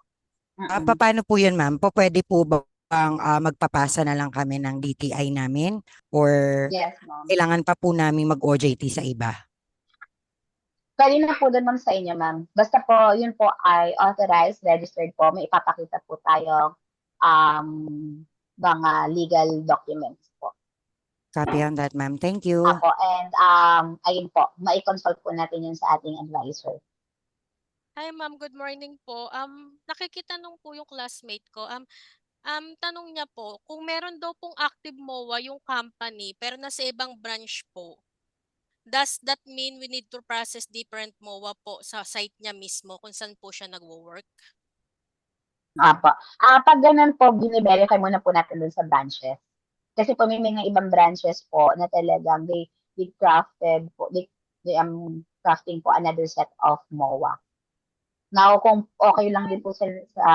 Speaker 7: Paano po yun, ma'am? Pwede po ba bang magpapasa na lang kami ng DTI namin or
Speaker 1: Yes, ma'am.
Speaker 7: kailangan pa po namin mag-OJT sa iba?
Speaker 1: Pwede na po doon, ma'am, sa inyo, ma'am. Basta po, yun po ay authorized, registered po. May ipapakita po tayong mga legal documents po.
Speaker 7: Copy on that, ma'am. Thank you.
Speaker 1: Apo, and ayun po, mai-consult po natin yun sa ating advisor.
Speaker 4: Hi ma'am, good morning po. Nakikitanong po yung classmate ko. Tanong niya po, kung meron daw pong active MOA yung company pero nasa ibang branch po, does that mean we need to process different MOA po sa site niya mismo kung saan po siya nagwo-work?
Speaker 1: Apo. Pag ganun po, bine-verify muna po natin dun sa branches. Kasi po may mga ibang branches po na talagang they crafted po, they crafting po another set of MOA. Now, kung okay lang din po sa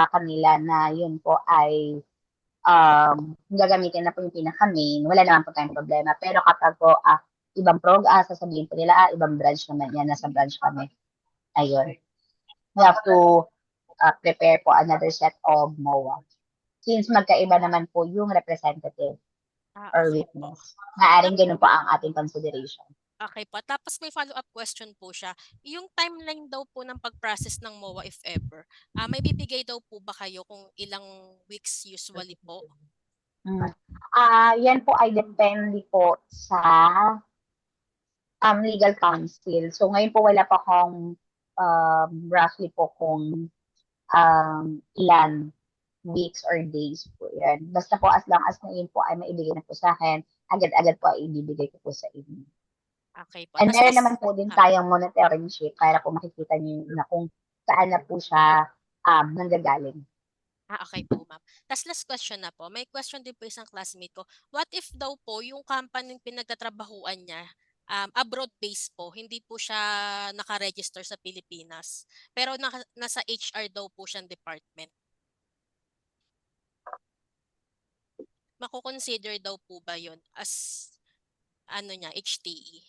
Speaker 1: kanila na yun po ay gagamitin na po yung pinaka-main, wala naman po tayong problema. Pero kapag po ibang sasabihin po nila, ibang branch naman yan, nasa branch kami. Ayun. We have to prepare po another set of MOA. Since magkaiba naman po yung representative or
Speaker 4: Okay po.
Speaker 1: witness. Maaaring ganun po ang ating consideration.
Speaker 4: Okay po. Tapos may follow-up question po siya. Yung timeline daw po ng pag-process ng MOA if ever, may bibigay daw po ba kayo kung ilang weeks usually po?
Speaker 1: Yan po ay depende po sa legal counsel. So ngayon po wala pa akong roughly po kung ilan weeks or days po yan. Basta po as long as na yun po ay maibigay na po sa akin, agad-agad po ay ibibigay ko po sa inyo.
Speaker 4: Okay po.
Speaker 1: And
Speaker 4: Tas
Speaker 1: meron
Speaker 4: last-
Speaker 1: naman po din tayong monitoring sheet para po makikita niyo na kung saan na po siya nanggagaling.
Speaker 4: Okay po, ma'am. Tapos last question na po. May question din po isang classmate ko. What if daw po yung company pinagtatrabahuan niya, abroad-based po, hindi po siya nakaregister sa Pilipinas, pero nasa HR daw po siyang department? Mako-consider daw po ba yun as HTE?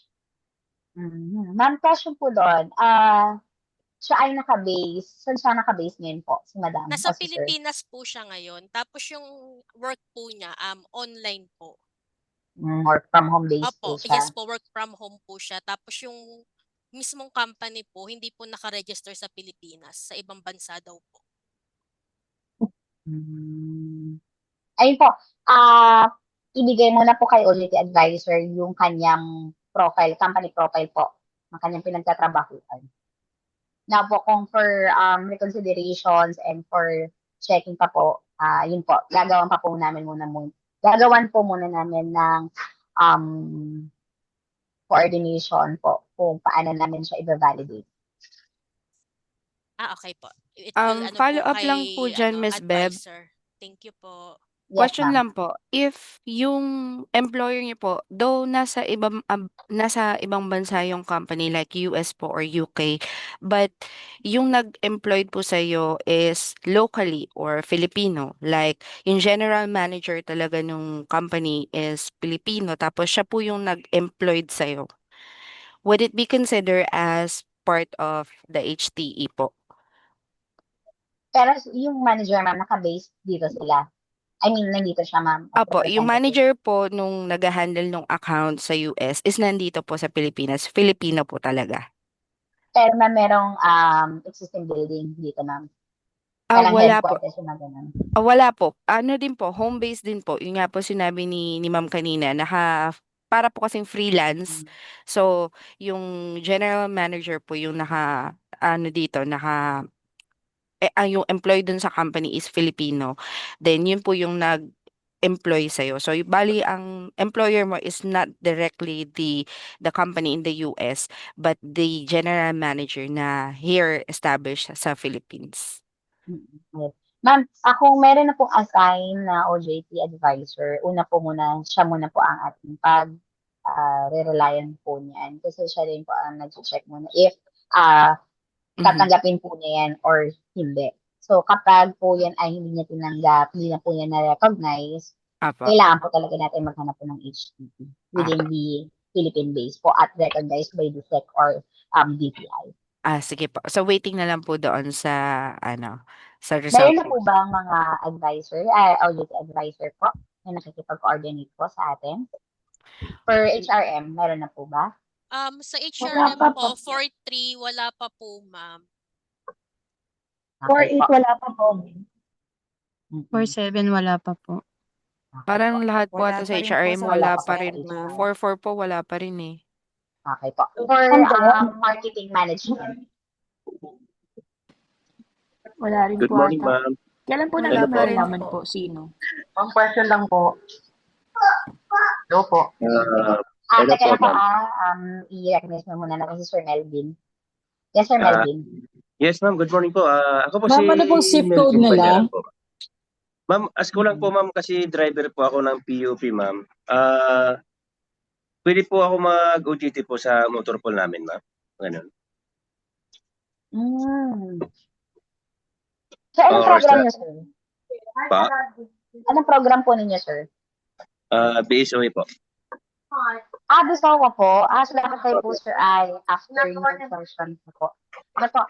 Speaker 1: Ma'am, question po doon. Siya ay naka-base. Saan siya naka-base ngayon po, si Madam?
Speaker 4: Nasa
Speaker 1: o si Sir?
Speaker 4: Pilipinas po siya ngayon. Tapos yung work po niya, online po.
Speaker 1: Work from home base po
Speaker 4: Opo,
Speaker 1: siya.
Speaker 4: yes po, work from home po siya. Tapos yung mismong company po, hindi po nakaregister sa Pilipinas. Sa ibang bansa daw po.
Speaker 1: Ayun po, ibigay muna po kay OJT Advisor yung kanyang profile, company profile po, ng kanyang pinagtatrabahuan. Now po, kung for reconsiderations and for checking pa po, yun po, gagawan po muna namin ng coordination po kung paano namin siya i-validate.
Speaker 4: Okay po. It will
Speaker 10: Follow
Speaker 4: po
Speaker 10: up lang po
Speaker 4: kay
Speaker 10: dyan, Miss Beb.
Speaker 4: advisor. Thank you po.
Speaker 1: Yes,
Speaker 10: Question
Speaker 1: ma'am.
Speaker 10: lang po, if yung employer niyo po, though nasa ibang bansa yung company like US po or UK, but yung nag-employed po sa iyo is locally or Filipino, like yung general manager talaga nung company is Filipino, tapos siya po yung nag-employed sa iyo. Would it be considered as part of the HTE po?
Speaker 1: Pero yung manager, ma'am, naka-base dito sila. I mean, nandito siya, ma'am. as
Speaker 10: Apo, yung
Speaker 1: representative.
Speaker 10: manager po nung nag-handle nung account sa US is nandito po sa Pilipinas. Filipino po talaga.
Speaker 1: Pero ma'am, merong existing building dito, ma'am. Parang
Speaker 10: Wala po.
Speaker 1: headquarters yung mga ganun.
Speaker 10: Wala po. Ano din po, home base din po. Yung nga po sinabi ni Ma'am kanina, para po kasing freelance. So, yung general manager po yung yung employee dun sa company is Filipino. Then, yun po yung employ sa'yo. So, bali, ang employer mo is not directly the company in the US, but the general manager na here established sa Philippines.
Speaker 1: Yes. Ma'am, kung meron na pong assign na OJT advisor, siya muna po ang ating re-relyan po niyan. Kasi siya rin po ang nag-check muna if tatanggapin po niya yan or hindi. So, kapag po yan ay hindi niya tinanggap, hindi na po niya na-recognize,
Speaker 10: Apo.
Speaker 1: kailangan po talaga natin maghanap po ng HTT within the Philippine base po at recognized by the SEC or DTI.
Speaker 10: Sige po. So, waiting na lang po doon sa
Speaker 1: Meron
Speaker 10: result
Speaker 1: na po
Speaker 10: po.
Speaker 1: ba ang mga advisor, audit advisor po na nakikipag-coordinate po sa atin? For HRM, meron na po ba?
Speaker 4: Sa
Speaker 5: Wala
Speaker 4: HRM
Speaker 5: pa
Speaker 4: po,
Speaker 5: po.
Speaker 4: 4-3, wala pa po, ma'am.
Speaker 5: 4-8
Speaker 1: Okay po.
Speaker 5: wala pa po.
Speaker 1: Mm-mm.
Speaker 3: 4-7 wala pa po.
Speaker 1: Okay po.
Speaker 10: Parang lahat po
Speaker 7: Wala
Speaker 10: ata sa
Speaker 7: pa rin po
Speaker 10: HRM
Speaker 7: sa
Speaker 10: wala
Speaker 1: Wala
Speaker 10: pa
Speaker 1: pa sa
Speaker 10: rin na.
Speaker 1: HRM.
Speaker 10: 4-4 po wala pa rin eh.
Speaker 1: Okay po. For marketing management.
Speaker 11: Wala rin
Speaker 6: Good
Speaker 11: po
Speaker 6: morning,
Speaker 11: ata.
Speaker 6: ma'am.
Speaker 11: Kailan po
Speaker 9: Wala
Speaker 6: Hello po.
Speaker 11: namin
Speaker 9: pa rin
Speaker 11: malaman
Speaker 9: po.
Speaker 11: po sino?
Speaker 5: One question lang po.
Speaker 1: Go po.
Speaker 6: Hello
Speaker 1: Teka
Speaker 6: po,
Speaker 1: lang po
Speaker 6: ma'am.
Speaker 1: i-recognize mo muna natin si Sir Melvin. Yes, Sir
Speaker 6: Ah,
Speaker 1: Melvin.
Speaker 6: yes, ma'am. Good morning po. Ako po
Speaker 12: Ma'am,
Speaker 6: si
Speaker 12: ano pong zip code
Speaker 6: Melvin
Speaker 12: nila?
Speaker 6: Banyaran po. Ma'am, ask ko lang po, ma'am, kasi driver po ako ng PUP, ma'am. Pwede po ako mag-OJT po sa motor pool namin, ma'am. Ganun.
Speaker 1: So, anong
Speaker 6: Or
Speaker 1: program
Speaker 6: sa
Speaker 1: niyo, sir?
Speaker 6: pa,
Speaker 1: Anong program po ninyo, sir?
Speaker 6: BSOA po.
Speaker 1: Gusto ko po. So, dapat kayo po, sir, ay after yung session po. Ano po?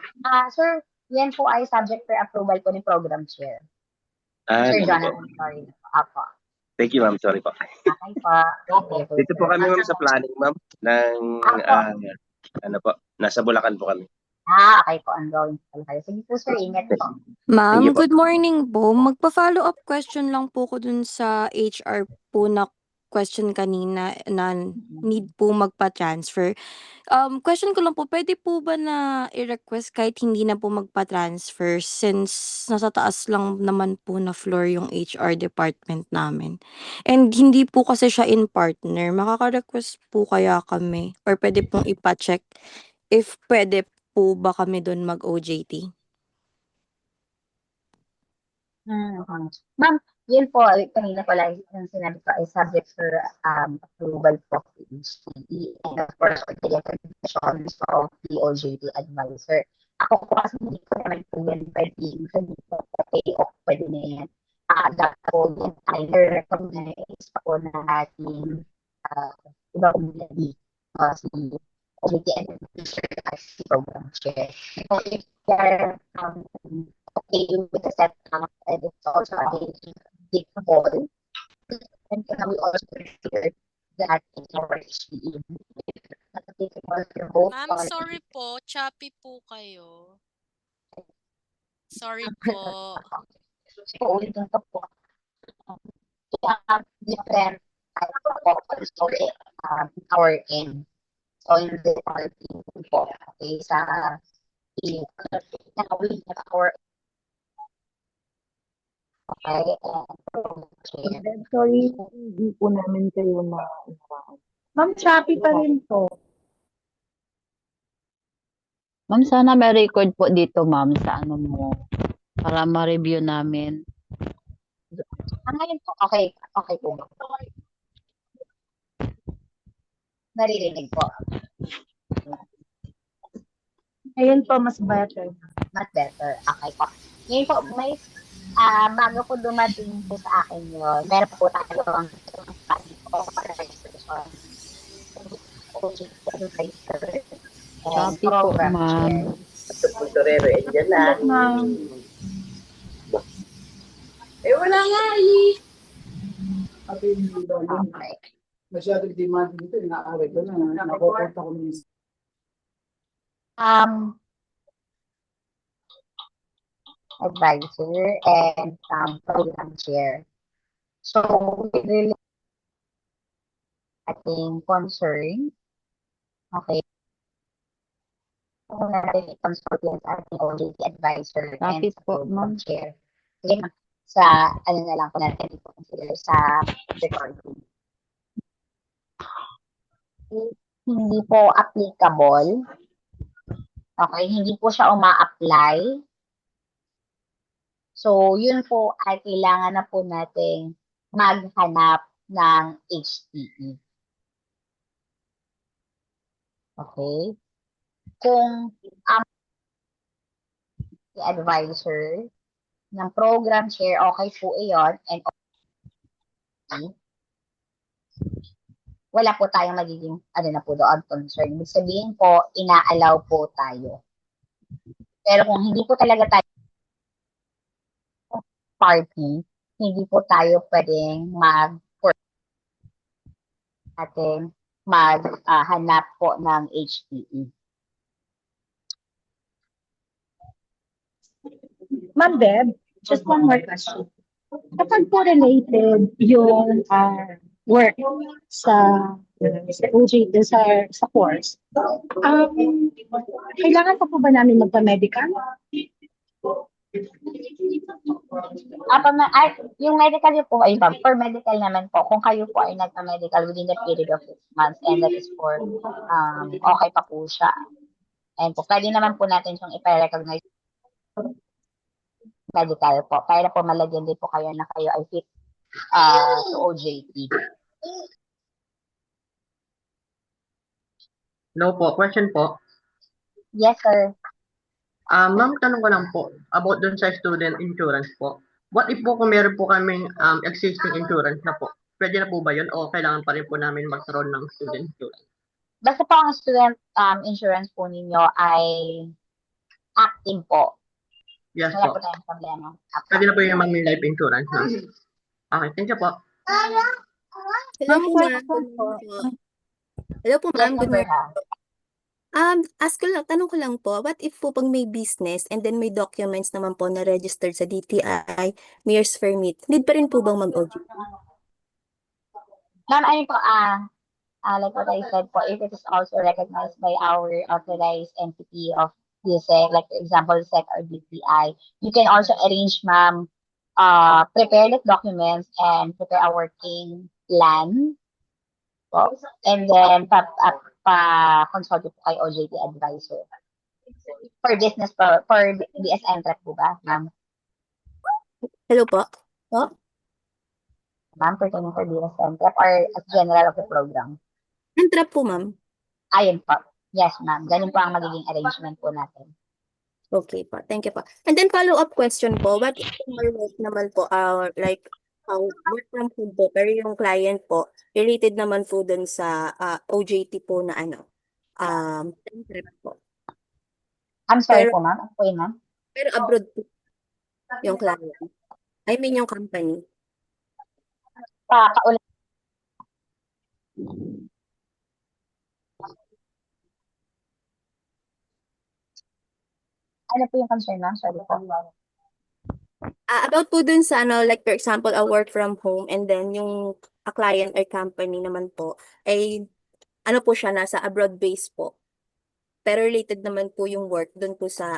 Speaker 1: Sir, yan po ay subject for approval po ni program chair. Sir
Speaker 6: Ganun po.
Speaker 1: Jonathan, sorry. Apo.
Speaker 6: Thank you, ma'am. Sorry po.
Speaker 1: Okay po. Okay po,
Speaker 6: Dito po
Speaker 1: sir.
Speaker 6: kami, ma'am, sa planning, ma'am, ng, ano po, nasa Bulacan po kami.
Speaker 1: Okay po. Ongoing po kayo. Sige po, sir. Ingat po.
Speaker 6: Thank you
Speaker 13: Ma'am,
Speaker 6: po.
Speaker 13: good morning po. Magpa-follow up question lang po ko dun sa HR po na question kanina na need po magpa-transfer. Question ko lang po, pwede po ba na i-request kahit hindi na po magpa-transfer since nasa taas lang naman po na floor yung HR department namin. And hindi po kasi siya in partner. Makaka-request po kaya kami or pwede pong ipa-check if pwede po ba kami dun mag-OJT?
Speaker 1: Ma'am, yun po, kanina pala yung sinabi ko ay subject for approval po of the HTE and of course, with the recommendations of the OJT advisor. Ako po kasi hindi ko naman po yan pwede, hindi po okay o pwede na yan. Dapat po yan ay recognize po ng ating ibang community si OJT advisor as the program chair. So, if there okay with the setup and it's also a big hall. And we also consider that in our HPE.
Speaker 4: Ma'am, sorry po. Choppy po kayo. Sorry po.
Speaker 1: So, ulitin ko po. Different types of also our end. So, in the party po. Okay, sa now we have our
Speaker 5: Sorry, hindi po namin kayo na. Ma'am, choppy pa rin po.
Speaker 9: Ma'am, sana may record po dito, ma'am, sa ano mo, para ma-review namin.
Speaker 1: Ngayon po, okay po. Naririnig po.
Speaker 5: Ngayon po, mas better.
Speaker 1: Mas better. Okay po. Ngayon po, may bago po dumating po sa akin yun, meron po tayo ang registration.
Speaker 9: Copy po, ma'am.
Speaker 1: Puntorero, dyan na.
Speaker 12: Wala nga eh.
Speaker 1: Okay.
Speaker 12: Masyadong demand dito, inaawit ko na. Nakupunta ko minsan.
Speaker 1: Advisor and program chair. So, with really ating concern, okay, kung natin i-consult yan sa ating OJT advisor and
Speaker 9: Copy
Speaker 1: sa
Speaker 9: po,
Speaker 1: program
Speaker 9: ma'am.
Speaker 1: chair. Sige na, sa ano na lang po natin i-consider sa recording. Hindi po applicable. Okay, hindi po siya uma-apply. So, yun po ay kailangan na po nating maghanap ng HTE. Okay? Kung ang advisor ng program share, okay po iyon, and okay, wala po tayong magiging, ano na po doon, concern. Ibig sabihin po, ina-allow po tayo. Pero kung hindi po talaga tayo party, hindi po tayo pwedeng hanap po ng HTE.
Speaker 11: Ma'am Deb, just one more question. Kapag po related yung work sa OJT, sa course, kailangan pa po ba namin magpa-medical?
Speaker 1: Yung medical yun po, ay for medical naman po, kung kayo po ay nagpa-medical within the period of 6 months, and that is for, okay pa po siya. And po, pwede naman po natin yung ipa-recognize medical po, para po malagyan din po kayo na kayo ay fit to OJT.
Speaker 2: No po, question po.
Speaker 1: Yes, sir.
Speaker 2: Ma'am, tanong ko lang po about dun sa student insurance po. What if po kung meron po kaming existing insurance na po? Pwede na po ba yun o kailangan pa rin po namin magkaroon ng student insurance?
Speaker 1: Basta po ang student insurance po ninyo ay active po.
Speaker 2: Yes
Speaker 1: Wala
Speaker 2: po.
Speaker 1: po tayong problema.
Speaker 2: Pwede na po yung may life insurance, ma'am. Okay, thank you po.
Speaker 14: Hello po, ma'am. Good morning po. Hello po, ma'am. Good morning. Tanong ko lang po, what if po pag may business and then may documents naman po na registered sa DTI, mayor's permit, need pa rin po bang mag-OJT?
Speaker 1: Ma'am, ayun po, like what I said po, if it is also recognized by our authorized entity of DSEC, like for example, SEC or DTI, you can also arrange, ma'am, prepare the documents and prepare a working plan po. And then, pa-consult po kay OJT advisor. For business po, for BSN track po ba, ma'am?
Speaker 14: Hello po.
Speaker 1: Ma'am, pertaining for BSN track or as general of the program?
Speaker 14: Entrap po, ma'am.
Speaker 1: Ayun po. Yes, ma'am. Ganun po ang magiging arrangement po natin.
Speaker 14: Okay po. Thank you po. And then follow-up question po, what if may work naman po, like, work from home po, pero yung client po, related naman po dun sa OJT po na trip po.
Speaker 1: I'm sorry
Speaker 14: Pero,
Speaker 1: po, ma'am. Ano po yun, ma'am?
Speaker 14: pero abroad po yung client. I mean yung company.
Speaker 1: Paulit. Ano po yung concern, ma'am? Sorry po.
Speaker 14: About po dun sa like for example, a work from home and then yung a client or company naman po ay po siya, nasa abroad base po. Pero related naman po yung work dun po sa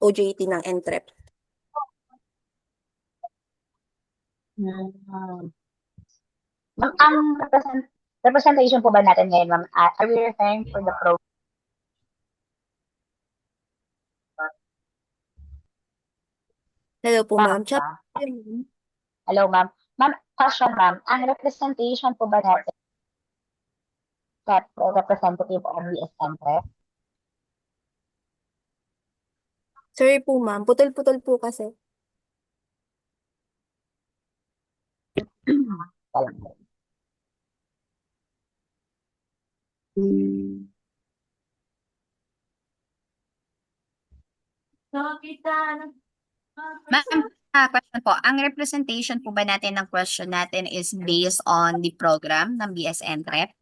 Speaker 14: OJT ng NTREP.
Speaker 1: Ma'am, ang representation po ba natin ngayon, ma'am, are we referring for the program?
Speaker 14: Hello po, ma'am.
Speaker 1: Hello, ma'am. Ma'am, question, ma'am. Ang representation po ba natin representative of BSN Prep?
Speaker 14: Sorry po, ma'am. Putol-putol po kasi.
Speaker 15: Ma'am, question po. Ang representation po ba natin ng question natin is based on the program ng BSN Prep?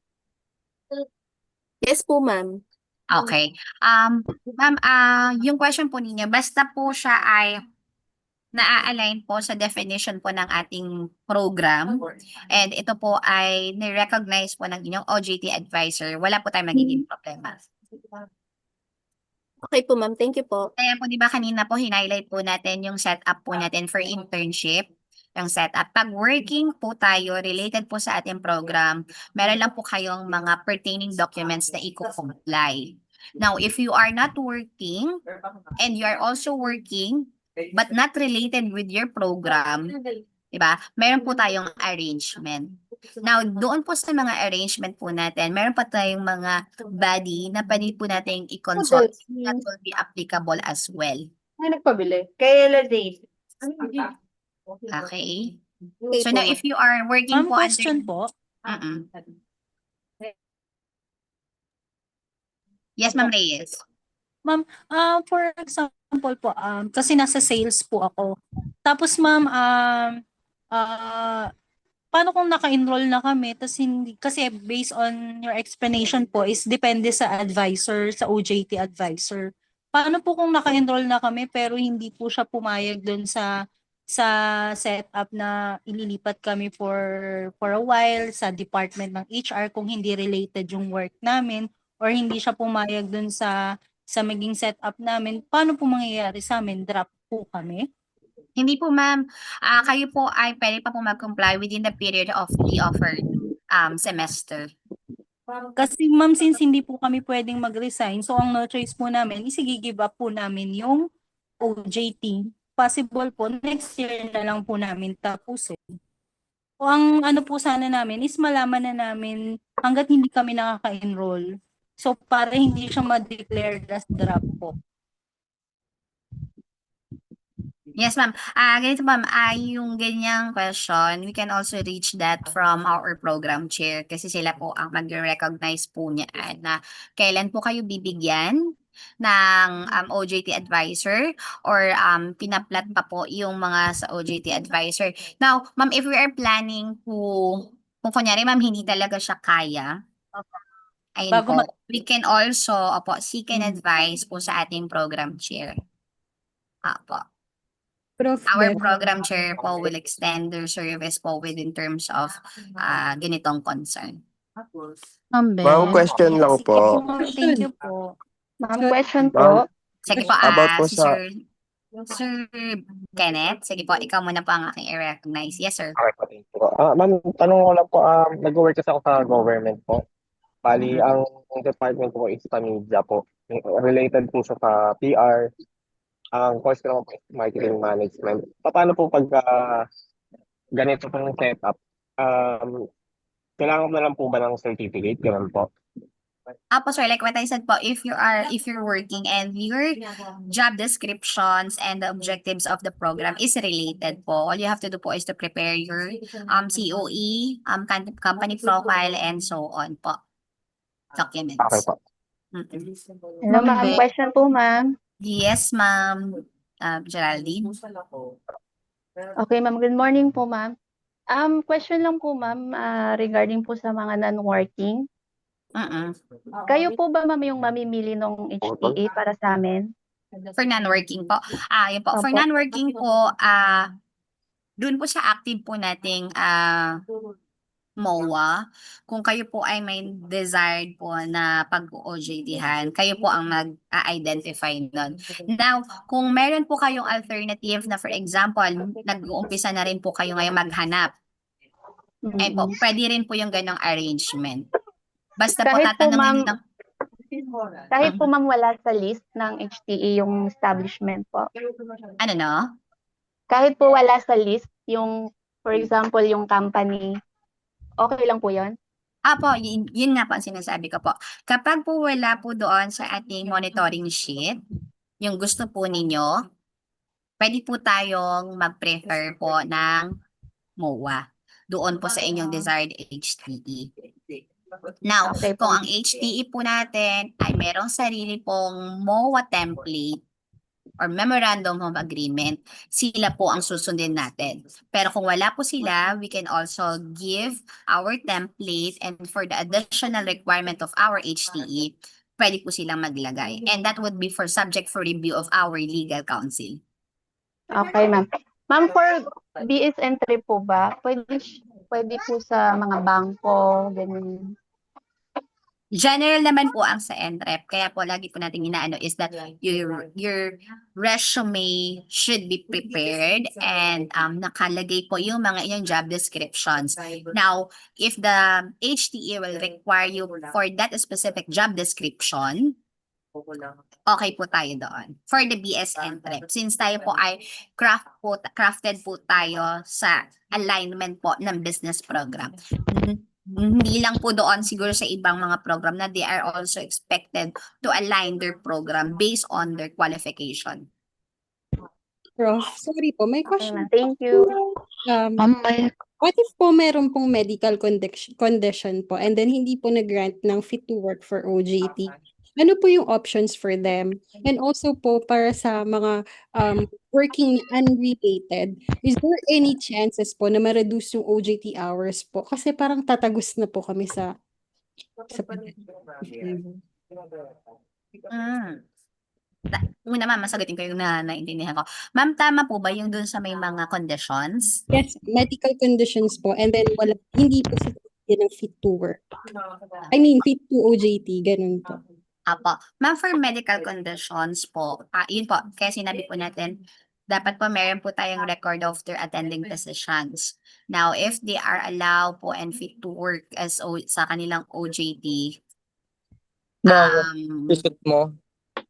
Speaker 14: Yes po, ma'am.
Speaker 15: Okay. Ma'am, yung question po ninyo, basta po siya ay na-align po sa definition po ng ating program and ito po ay ni-recognize po ng inyong OJT advisor, wala po tayong magiging problema.
Speaker 14: Okay po, ma'am. Thank you po.
Speaker 15: Kaya po, di ba kanina po, highlight po natin yung setup po natin for internship. Yung setup. Pag working po tayo, related po sa ating program, meron lang po kayong mga pertaining documents na i-comply. Now, if you are not working and you are also working but not related with your program, di ba? Meron po tayong arrangement. Now, doon po sa mga arrangement po natin, meron pa tayong mga body na pwede po natin i-consult that will be applicable as well.
Speaker 11: May nagpabili. Kaya date.
Speaker 15: Okay. So now, if you are working po
Speaker 3: question
Speaker 15: under... Yes, Ma'am Reyes.
Speaker 16: Ma'am, for example po, kasi nasa sales po ako. Tapos ma'am, paano kung naka-enroll na kami, tas hindi, kasi based on your explanation po is depende sa advisor, sa OJT advisor. Paano po kung naka-enroll na kami pero hindi po siya pumayag doon sa setup na ililipat kami for a while sa department ng HR kung hindi related yung work namin or hindi siya pumayag doon sa maging setup namin, paano po mangyayari sa amin? Drop po kami?
Speaker 15: Hindi po ma'am, kayo po ay pwede pa po mag-comply within the period of the offered semester.
Speaker 16: Kasi ma'am, since hindi po kami pwedeng mag-resign, so ang no choice po namin is i-give up po namin yung OJT. Possible po, next year na lang po namin tapusin. O ang ano po sana namin is malaman na namin hanggat hindi kami nakaka-enroll. So para hindi siya ma-declare as drop po.
Speaker 15: Yes, ma'am. Ganito ma'am, yung ganyang question, we can also reach that from our program chair kasi sila po ang mag-recognize po niya na kailan po kayo bibigyan ng OJT advisor or pinaplat pa po yung mga sa OJT advisor. Now, ma'am, if we are planning kung kunyari ma'am, hindi talaga siya kaya, ayun po, we can also seek an advice po sa ating program chair. Apo. Our program chair po will extend their service po within terms of ganitong concern.
Speaker 17: Ma'am, question lang po.
Speaker 16: Thank you po.
Speaker 5: Ma'am, question
Speaker 17: Ma'am,
Speaker 5: po.
Speaker 15: Sige po,
Speaker 17: about po
Speaker 15: si
Speaker 17: sa...
Speaker 15: Sir Kenneth, sige po, ikaw muna po ang aking i-recognize. Yes, sir.
Speaker 2: Okay po, thank you po. Ma'am, tanong ko lang po, nag-work kasi ako sa government po. Bali, ang department ko is sa media po. Related po siya sa PR. Ang course ko naman po is marketing management. Paano po pagka ganito po yung setup? Kailangan ko na lang po ba ng certificate? Ganun po.
Speaker 15: Apo sir, like what I said po, if you're working and your job descriptions and the objectives of the program is related po, all you have to do po is to prepare your COE, company profile, and so on po. Documents.
Speaker 2: Okay po.
Speaker 5: Hello, ma'am. Question po, ma'am.
Speaker 15: Yes, ma'am. Geraldine.
Speaker 5: Okay, ma'am. Good morning po, ma'am. Question lang po, ma'am, regarding po sa mga non-working. Kayo po ba, ma'am, yung mamimili ng HTA para sa amin?
Speaker 15: For non-working po. Yun po. For
Speaker 5: Opo.
Speaker 15: non-working po, dun po sa active po nating MOA, kung kayo po ay may desired po na pag-OJT-han, kayo po ang mag-identify nun. Now, kung meron po kayong alternative na for example, nag-uumpisa na rin po kayo ngayon maghanap, ay po, pwede rin po yung ganong arrangement. Basta po
Speaker 5: Kahit po,
Speaker 15: tatanungin
Speaker 5: ma'am,
Speaker 15: lang.
Speaker 5: kahit po, ma'am, wala sa list ng HTA yung establishment po.
Speaker 15: Ano no?
Speaker 5: Kahit po wala sa list yung, for example, yung company, okay lang po yun?
Speaker 15: Po, yun nga po ang sinasabi ko po. Kapag po wala po doon sa ating monitoring sheet, yung gusto po ninyo, pwede po tayong mag-prefer po ng MOA doon po sa inyong desired HTE. Now, kung ang HTE po natin ay merong sarili pong MOA template or Memorandum of Agreement, sila po ang susundin natin. Pero kung wala po sila, we can also give our template, and for the additional requirement of our HTE, pwede po silang maglagay. And that would be for subject for review of our legal counsel.
Speaker 5: Okay, ma'am. Ma'am, for BS entry po ba, pwede po sa mga bangko, ganyan.
Speaker 15: General naman po ang sa NREP, kaya po lagi po natin inaano is that your resume should be prepared and nakalagay po yung mga inyong job descriptions. Now, if the HTA will require you for that specific job description, okay po tayo doon. For the BS NREP, since tayo po ay crafted po tayo sa alignment po ng business program. Hindi lang po doon, siguro sa ibang mga program na they are also expected to align their program based on their qualification.
Speaker 18: Prof, sorry po, may question.
Speaker 5: Thank you.
Speaker 18: What if po meron pong medical condition po and then hindi po nag-grant ng fit to work for OJT? ano po yung options for them? And also po para sa mga working unrelated, is there any chances po na ma-reduce yung OJT hours po? Kasi parang tatagos na po kami sa
Speaker 15: Una ma'am, masagutin ko yung naintindihan ko. Ma'am, tama po ba yung dun sa may mga conditions?
Speaker 18: Yes, medical conditions po. And then hindi po sila ng fit to work. I mean, fit to OJT, ganun po.
Speaker 15: Apo. Ma'am, for medical conditions po, yun po, kaya sinabi po natin, dapat po meron po tayong record of their attending physicians. Now, if they are allowed po and fit to work as sa kanilang OJT,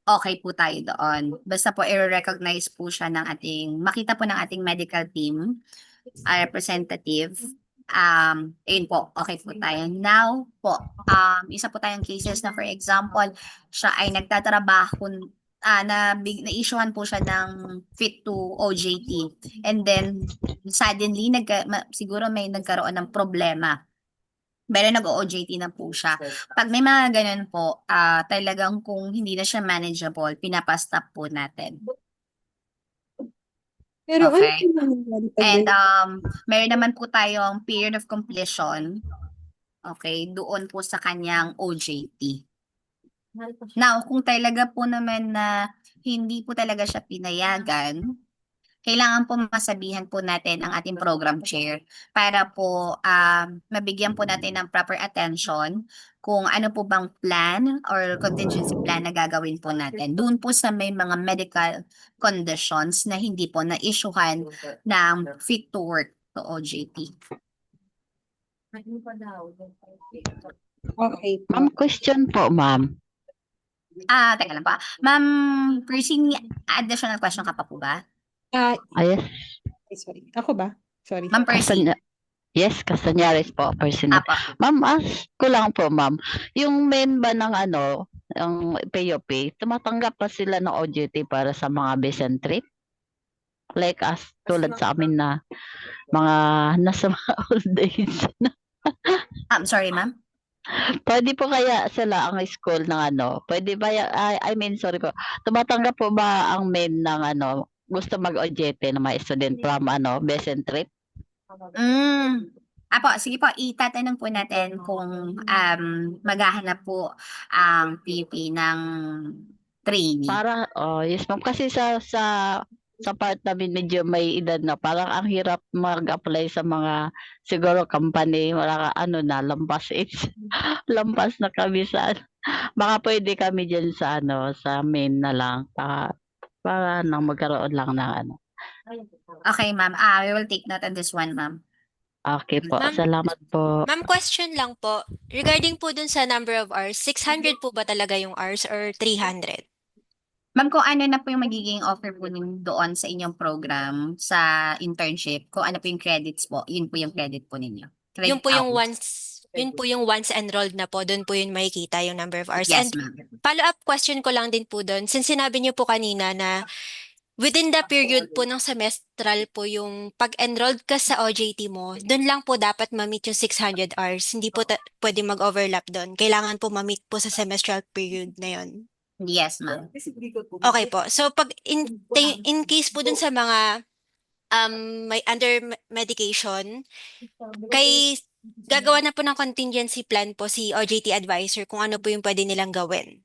Speaker 15: okay po tayo doon. Basta po i-recognize po siya ng makita po ng ating medical team, representative. Ayun po, okay po tayo. Now po, isa po tayong cases na for example, siya ay nagtatrabaho, na-issuehan po siya ng fit to OJT. And then, suddenly, siguro may nagkaroon ng problema. Pero nag-OJT na po siya. Pag may mga ganun po, talagang kung hindi na siya manageable, pinapastop po natin.
Speaker 18: Pero
Speaker 15: Okay.
Speaker 18: And
Speaker 15: Meron naman po tayong period of completion. Okay, doon po sa kanyang OJT. Now, kung talaga po naman na hindi po talaga siya pinayagan, kailangan po masabihan po natin ang ating program chair para po mabigyan po natin ng proper attention kung ano po bang plan or contingency plan na gagawin po natin. Doon po sa may mga medical conditions na hindi po na-issuehan ng fit to work to OJT.
Speaker 18: Okay.
Speaker 19: Ma'am, question po, ma'am.
Speaker 15: Teka lang po. Ma'am Percy, additional question ka pa po ba?
Speaker 19: Yes.
Speaker 18: Sorry. Ako ba? Sorry.
Speaker 15: Ma'am Percy.
Speaker 19: Yes, Castañares po, personal. Ma'am, ask ko lang po, ma'am. Yung main ba ng yung PUP, tumatanggap pa sila ng OJT para sa mga business trip? Like us, tulad sa amin na mga nasa mga old days.
Speaker 15: I'm sorry, ma'am.
Speaker 19: Pwede po kaya sila ang school ng pwede ba, I mean, sorry po, tumatanggap po ba ang main ng gusto mag-OJT ng mga student from business trip?
Speaker 15: Sige po, itatanong po natin kung maghahanap po ang PUP ng trainee.
Speaker 19: Yes ma'am, kasi sa part namin medyo may edad na, parang ang hirap mag-apply sa mga siguro company, wala na lampas age. Lampas na kami sa baka pwede kami dyan sa sa main na lang para nang magkaroon lang ng
Speaker 15: Okay, ma'am. We will take note on this one, ma'am.
Speaker 19: Okay po,
Speaker 4: Ma'am,
Speaker 19: salamat po.
Speaker 4: Ma'am, question lang po. Regarding po dun sa number of hours, 600 po ba talaga yung hours or 300?
Speaker 15: Ma'am, kung ano na po yung magiging offer po doon sa inyong program, sa internship, kung ano po yung credits po, yun po yung credit po ninyo.
Speaker 4: Yun po yung once enrolled na po, dun po yun makikita yung number of hours.
Speaker 15: Yes,
Speaker 4: And
Speaker 15: ma'am.
Speaker 4: follow-up question ko lang din po dun, since sinabi niyo po kanina na within the period po ng semestral po yung pag-enrolled ka sa OJT mo, dun lang po dapat ma-meet yung 600 hours. Hindi po pwede mag-overlap dun. Kailangan po ma-meet po sa semestral period na yun.
Speaker 15: Yes, ma'am.
Speaker 4: Okay po. So pag in case po dun sa mga may under medication, gagawa na po ng contingency plan po si OJT advisor kung ano po yung pwede nilang gawin.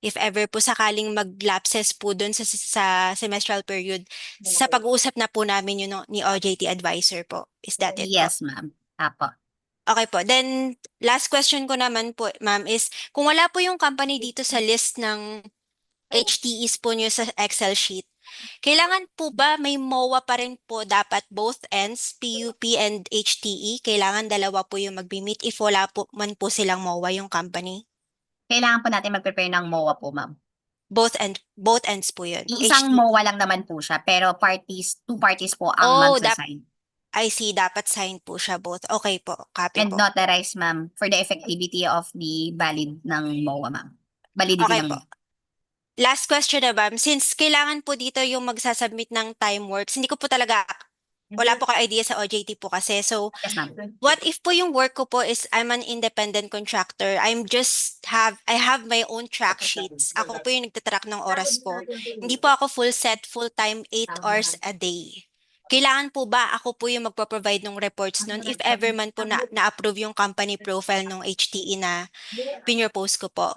Speaker 4: If ever po sakaling mag-lapses po dun sa semestral period, sa pag-uusap na po namin yun ni OJT advisor po. Is that it?
Speaker 15: Yes, ma'am. Apo.
Speaker 4: Okay po. Then, last question ko naman po, ma'am, is kung wala po yung company dito sa list ng HTEs po nyo sa Excel sheet, kailangan po ba may MOA pa rin po dapat both ends, PUP and HTE? Kailangan dalawa po yung mag-meet if wala po man po silang MOA yung company?
Speaker 15: Kailangan po natin mag-prepare ng MOA po, ma'am.
Speaker 4: Both ends po yun.
Speaker 15: Isang MOA lang naman po siya, pero two parties po ang magsasign.
Speaker 4: I see, dapat sign po siya both. Okay po, copy
Speaker 15: And
Speaker 4: po.
Speaker 15: notarized, ma'am, for the effectivity of the valid ng MOA, ma'am. Validity
Speaker 4: Okay
Speaker 15: ng
Speaker 4: po. Last question na, ma'am. Since kailangan po dito yung magsasubmit ng time works, hindi ko po talaga
Speaker 20: wala po kayo idea sa OJT po kasi. So,
Speaker 15: Yes, ma'am.
Speaker 20: what if po yung work ko po is I'm an independent contractor. I have my own track sheets. Ako po yung nagtatrack ng oras ko. Hindi po ako full time 8 hours a day. Kailangan po ba ako po yung magpo-provide ng reports nun if ever man po na-approve yung company profile ng HTE na pinropose ko po?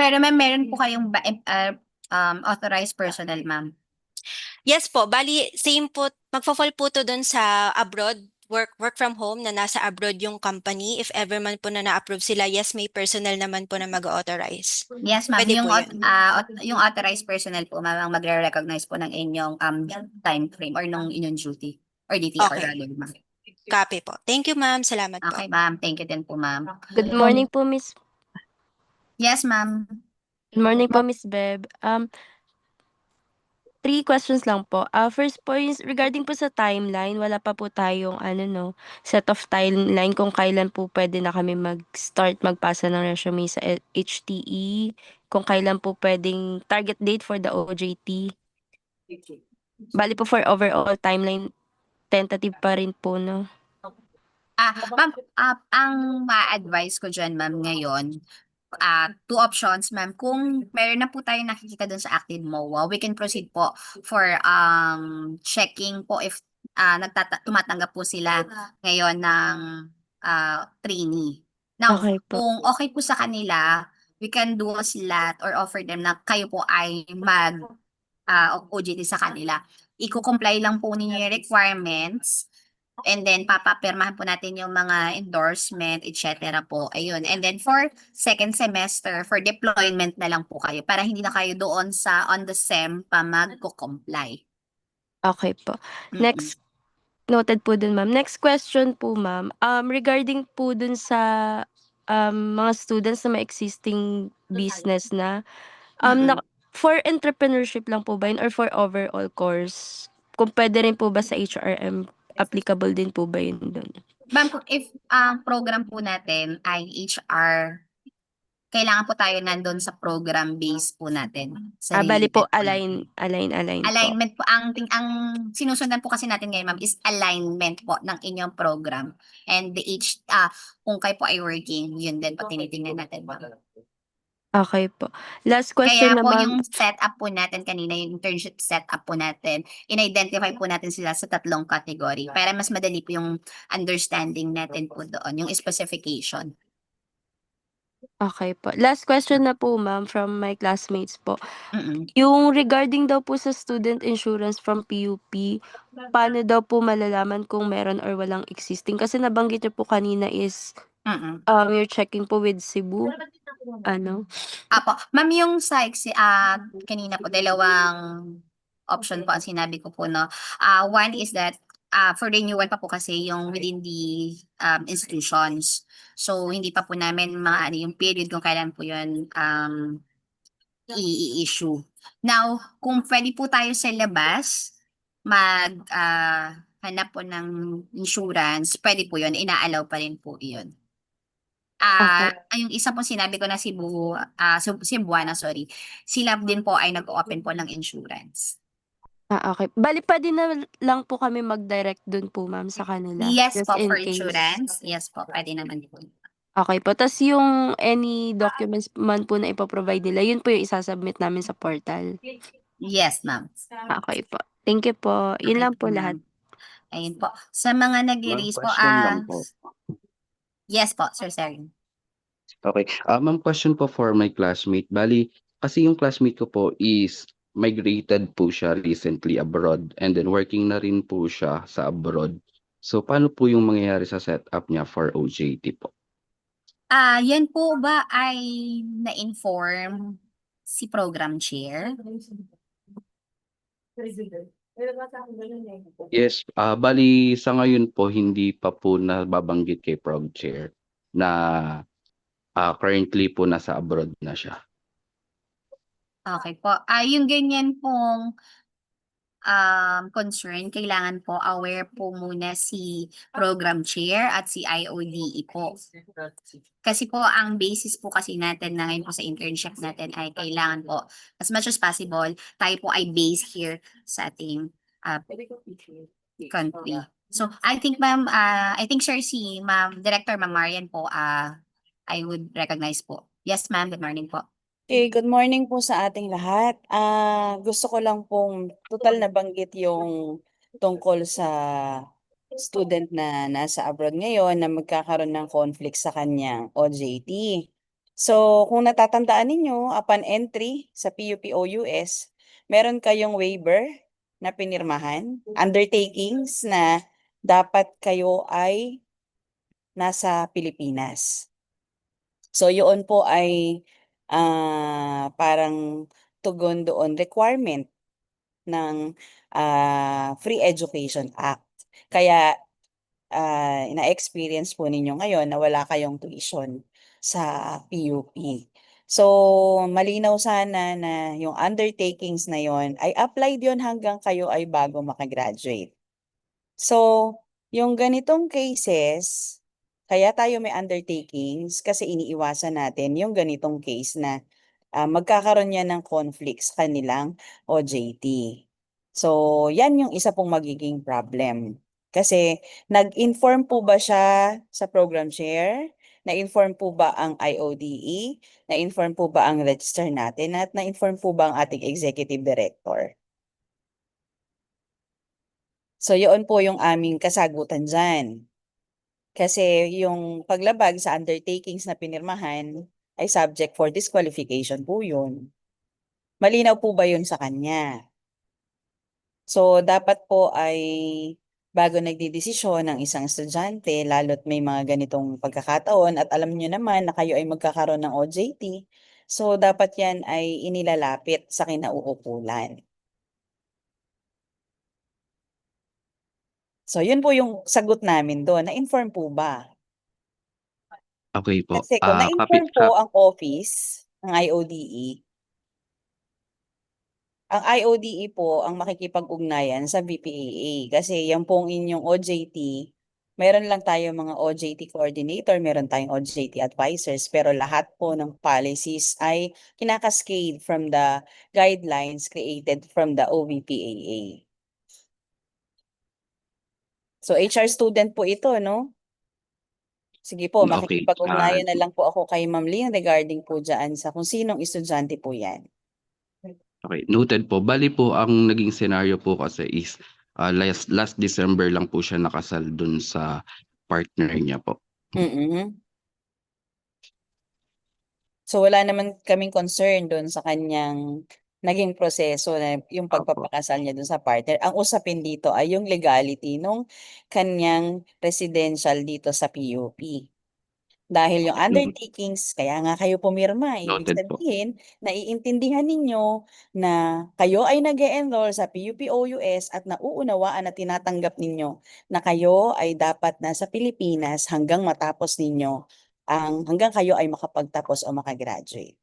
Speaker 15: Pero ma'am, meron po kayong authorized personnel, ma'am.
Speaker 20: Yes po, bali same po, magfo-fall po to dun sa abroad, work from home na nasa abroad yung company. If ever man po na na-approve sila, yes, may personnel naman po na mag-authorize.
Speaker 15: Yes, ma'am.
Speaker 20: Pwede
Speaker 15: Yung,
Speaker 20: po yun.
Speaker 15: yung authorized personnel po, ma'am, ang magre-recognize po ng inyong time frame or ng inyong duty. Or DTR,
Speaker 20: Okay.
Speaker 15: rather, ma'am.
Speaker 20: Copy po. Thank you, ma'am. Salamat po.
Speaker 15: Okay, ma'am. Thank you din po, ma'am.
Speaker 13: Good morning po, Miss.
Speaker 15: Yes, ma'am.
Speaker 13: Good morning po, Miss Beb. 3 questions lang po. First po is regarding po sa timeline, wala pa po tayong set of timeline kung kailan po pwede na kami mag-start magpasa ng resume sa HTE, kung kailan po pwedeng target date for the OJT. Bali po for overall timeline, tentative pa rin po, no?
Speaker 15: Ma'am, ang ma-advise ko dyan, ma'am, ngayon, 2 options, ma'am. Kung meron na po tayo nakikita dun sa active MOA, we can proceed po for checking po if tumatanggap po sila ngayon ng trainee. Now,
Speaker 13: Okay po.
Speaker 15: kung okay po sa kanila, we can do a slot or offer them na kayo po ay OJT sa kanila. Iko-comply lang po ninyo yung requirements. And then, papapirmahan po natin yung mga endorsement, etc. po. Ayun. And then, for second semester, for deployment na lang po kayo para hindi na kayo doon on the SEM pa magko-comply.
Speaker 13: Okay po. Next, noted po dun, ma'am. Next question po, ma'am. Regarding po dun sa mga students na may existing business na, for entrepreneurship lang po ba yun or for overall course? Kung pwede rin po ba sa HRM, applicable din po ba yun dun?
Speaker 15: Ma'am, if ang program po natin ay HR, kailangan po tayo nandun sa program base po natin.
Speaker 13: Bali po, align po.
Speaker 15: Alignment po. Ang sinusundan po kasi natin ngayon, ma'am, is alignment po ng inyong program. And kung kayo po ay working, yun din po tinitingnan natin, ma'am.
Speaker 13: Okay po. Last question
Speaker 15: Kaya po
Speaker 13: naman.
Speaker 15: yung setup po natin kanina, yung internship setup po natin, in-identify po natin sila sa 3 category para mas madali po yung understanding natin po doon, yung specification.
Speaker 13: Okay po. Last question na po, ma'am, from my classmates po. Yung regarding daw po sa student insurance from PUP, paano daw po malalaman kung meron or walang existing? Kasi nabanggit niyo po kanina is you're checking po with Cebu.
Speaker 15: Apo. Ma'am, yung sa kanina po, 2 option po ang sinabi ko po, no? One is that for renewal pa po kasi yung within the institutions. So, hindi pa po namin yung period kung kailan po yun i-issue. Now, kung pwede po tayo sa labas, hanap po ng insurance, pwede po yun, ina-allow pa rin po yun. Yung isa po sinabi ko na Cebuana, sorry. Sila din po ay nag-open po ng insurance.
Speaker 13: Okay. Bali, pwede na lang po kami mag-direct dun po, ma'am, sa kanila.
Speaker 15: Yes
Speaker 13: Just
Speaker 15: po,
Speaker 13: in
Speaker 15: for
Speaker 13: case.
Speaker 15: insurance. Yes po, pwede naman po.
Speaker 13: Okay po. Tapos yung any documents man po na ipoprovide nila, yun po yung isasubmit namin sa portal.
Speaker 15: Yes, ma'am.
Speaker 13: Okay po. Thank you po. Yun lang po lahat.
Speaker 15: Ayun po. Sa mga nag-release po,
Speaker 17: question lang po.
Speaker 15: yes po, Sir Sergio.
Speaker 17: Okay. Ma'am, question po for my classmate. Bali, kasi yung classmate ko po is migrated po siya recently abroad and then working na rin po siya sa abroad. So, paano po yung mangyayari sa setup niya for OJT po?
Speaker 15: Yan po ba ay na-inform si program chair?
Speaker 17: Yes, bali sa ngayon po hindi pa po nababanggit kay Prog Chair na currently po nasa abroad na siya.
Speaker 15: Okay po. Yung ganyan pong concern, kailangan po aware po muna si program chair at si IODE po. Kasi po ang basis po kasi natin na ngayon po sa internship natin ay kailangan po as much as possible tayo po ay based here sa ating country. So I think ma'am, I think sir si Ma'am Director Ma'am Marian po, I would recognize po. Yes ma'am, good morning po.
Speaker 21: Okay, good morning po sa ating lahat. Gusto ko lang pong total nabanggit yung tungkol sa student na nasa abroad ngayon na magkakaroon ng conflict sa kanyang OJT. So, kung natatandaan ninyo, upon entry sa PUP-OUS, meron kayong waiver na pinirmahan, undertakings na dapat kayo ay nasa Pilipinas. So, yun po ay parang tugon doon requirement ng Free Education Act. Kaya na-experience po ninyo ngayon na wala kayong tuition sa PUP. So, malinaw sana na yung undertakings na yon ay applied yon hanggang kayo ay bago makagraduate. So, yung ganitong cases, kaya tayo may undertakings kasi iniiwasan natin yung ganitong case na magkakaroon yan ng conflict sa kanilang OJT. So, yan yung isa pong magiging problem. Kasi nag-inform po ba siya sa program chair? Na-inform po ba ang IODE? Na-inform po ba ang register natin? At na-inform po ba ang ating executive director? So, yun po yung aming kasagutan dyan. Kasi yung paglabag sa undertakings na pinirmahan ay subject for disqualification po yun. Malinaw po ba yun sa kanya? So, dapat po ay bago nagdidesisyon ng isang estudyante, lalo't may mga ganitong pagkakataon at alam nyo naman na kayo ay magkakaroon ng OJT, so dapat yan ay inilalapit sa kinauukulan. So, yun po yung sagot namin doon. Na-inform po ba?
Speaker 17: Okay po.
Speaker 21: Kasi kung na-inform po ang office ng IODE, ang IODE po ang makikipag-ugnayan sa BPAA. Kasi yan pong inyong OJT, meron lang tayo mga OJT coordinator, meron tayong OJT advisors, pero lahat po ng policies ay kinakascade from the guidelines created from the OBPAA. So, HR student po ito, no? Sige po,
Speaker 17: Okay.
Speaker 21: makikipag-ugnayan na lang po ako kay Ma'am Lynn regarding po dyan sa kung sinong estudyante po yan.
Speaker 17: Okay, noted po. Bali po, ang naging scenario po kasi is last December lang po siya nakasal dun sa partner niya po.
Speaker 21: So, wala naman kaming concern doon sa kanyang naging proseso na yung pagpapakasal niya doon sa partner. Ang usapin dito ay yung legality nung kanyang residential dito sa PUP. Dahil yung undertakings, kaya nga kayo pumirma, ibig
Speaker 17: Noted po.
Speaker 21: sabihin, naiintindihan ninyo na kayo ay nag-e-enroll sa PUP-OUS at nauunawaan at tinatanggap ninyo na kayo ay dapat nasa Pilipinas hanggang matapos ninyo, hanggang kayo ay makapagtapos o makagraduate.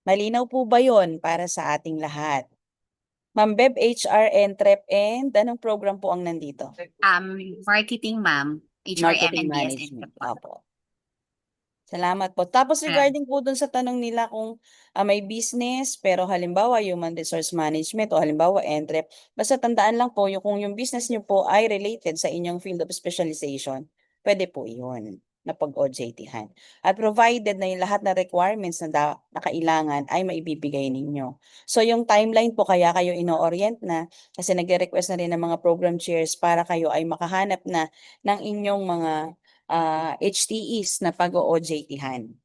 Speaker 21: Malinaw po ba yon para sa ating lahat? Ma'am Beb, HR, NTREP, and anong program po ang nandito?
Speaker 15: Marketing ma'am,
Speaker 21: Marketing
Speaker 15: HRM and BSN
Speaker 21: Management.
Speaker 15: po.
Speaker 21: Opo. Salamat po. Tapos regarding po dun sa tanong nila kung may business, pero halimbawa human resource management o halimbawa NTREP, basta tandaan lang po kung yung business niyo po ay related sa inyong field of specialization, pwede po yun na pag-OJT-han. At provided na yung lahat na requirements na kailangan ay maibibigay ninyo. So yung timeline po kaya kayo ino-orient na kasi nag-request na rin ng mga program chairs para kayo ay makahanap na ng inyong mga HTEs na pag-OJT-han.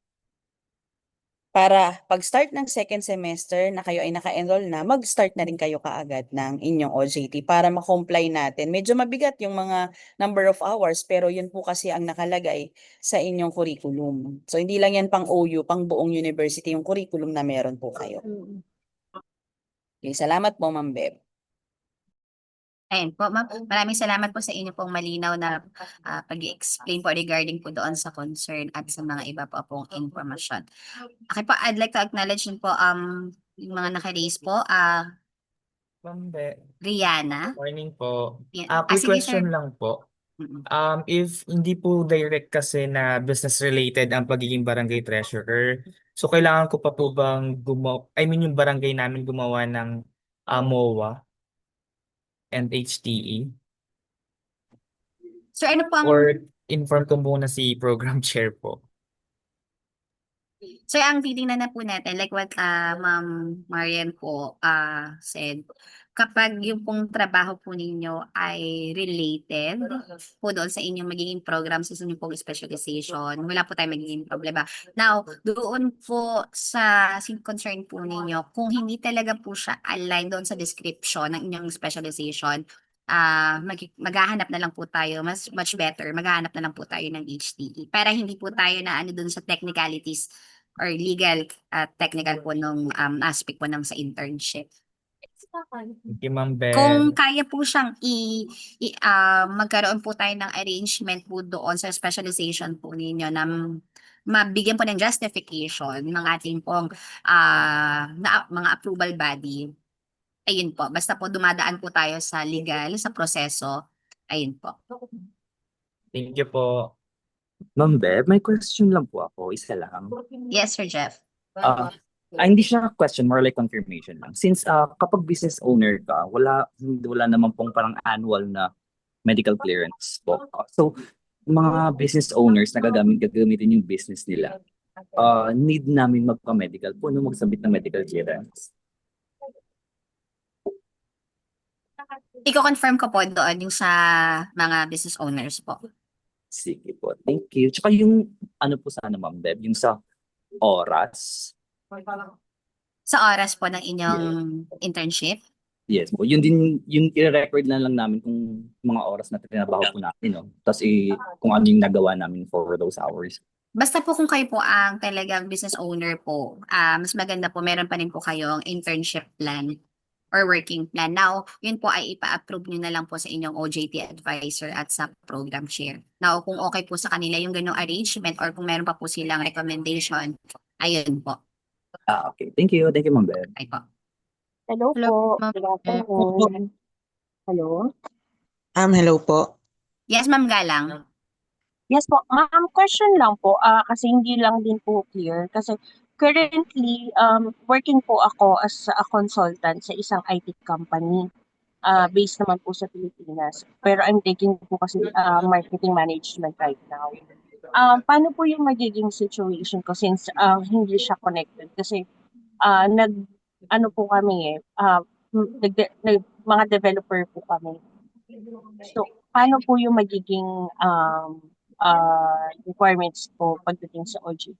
Speaker 21: Para pag-start ng second semester na kayo ay naka-enroll na, mag-start na rin kayo kaagad ng inyong OJT para ma-comply natin. Medyo mabigat yung mga number of hours pero yun po kasi ang nakalagay sa inyong curriculum. So hindi lang yan pang OU, pang buong university yung curriculum na meron po kayo. Okay, salamat po Ma'am Beb.
Speaker 15: Ayun po, ma'am. Maraming salamat po sa inyo pong malinaw na pag-explain po regarding po doon sa concern at sa mga iba po pong informasyon. Okay po, I'd like to acknowledge din po yung mga naka-raise po.
Speaker 22: Ma'am Be,
Speaker 15: Rihanna.
Speaker 22: morning po.
Speaker 15: Yeah.
Speaker 22: Quick
Speaker 15: Sige,
Speaker 22: question
Speaker 15: sir.
Speaker 22: lang po. If hindi po direct kasi na business related ang pagiging barangay treasurer, so kailangan ko pa po bang yung barangay namin gumawa ng MOA? and HTE?
Speaker 15: So ano po ang
Speaker 22: Or inform ko muna si program chair po?
Speaker 15: So, ang titingnan na po natin, like what Ma'am Marian po said, kapag yung pong trabaho po ninyo ay related po doon sa inyong magiging program sa inyong pong specialization, wala po tayong magiging problema. Now, doon po sa concern po ninyo, kung hindi talaga po siya align doon sa description ng inyong specialization, maghahanap na lang po tayo, much better, maghahanap na lang po tayo ng HTE para hindi po tayo na ano doon sa technicalities or legal at technical po nung aspect po ng sa internship.
Speaker 22: Thank you, Ma'am
Speaker 15: Kung
Speaker 22: Bel.
Speaker 15: kaya po siyang magkaroon po tayo ng arrangement po doon sa specialization po ninyo na mabigyan po ng justification ng ating pong mga approval body. Ayun po, basta po dumadaan po tayo sa legal, sa proseso. Ayun po.
Speaker 22: Thank you po. Ma'am Beb, may question lang po ako, isa lang.
Speaker 15: Yes, Sir Jeff.
Speaker 7: Hindi siya question, more like confirmation lang. Since kapag business owner ka, wala naman pong parang annual na medical clearance po. So, mga business owners na gagamitin yung business nila, need namin magpa-medical po nung magsabit ng medical clearance.
Speaker 15: Iko-confirm ko po doon yung sa mga business owners po.
Speaker 7: Sige po, thank you. Tsaka yung ano po sana, Ma'am Beb, yung sa oras.
Speaker 15: Sa oras po ng inyong internship?
Speaker 7: Yes po, yun din, yung i-record na lang namin kung mga oras na trinabaho po namin, no? Tapos kung ano yung nagawa namin for those hours.
Speaker 15: Basta po kung kayo po ang talagang business owner po, mas maganda po, meron pa rin po kayong internship plan or working plan. Now, yun po ay ipa-approve nyo na lang po sa inyong OJT advisor at sa program chair. Now, kung okay po sa kanila yung ganong arrangement or kung meron pa po silang recommendation, ayun po.
Speaker 7: Okay. Thank you. Thank you, Ma'am Beb.
Speaker 15: Ay po.
Speaker 11: Hello po. Good afternoon. Hello?
Speaker 8: Hello po.
Speaker 15: Yes, Ma'am Galang.
Speaker 11: Yes po. Ma'am, question lang po. Kasi hindi lang din po clear. Kasi currently, working po ako as a consultant sa isang IT company. Based naman po sa Pilipinas. Pero I'm taking po kasi marketing management right now. Paano po yung magiging situation ko since hindi siya connected? Kasi ano po kami mga developer po kami. So, paano po yung magiging requirements po pagdating sa OJT?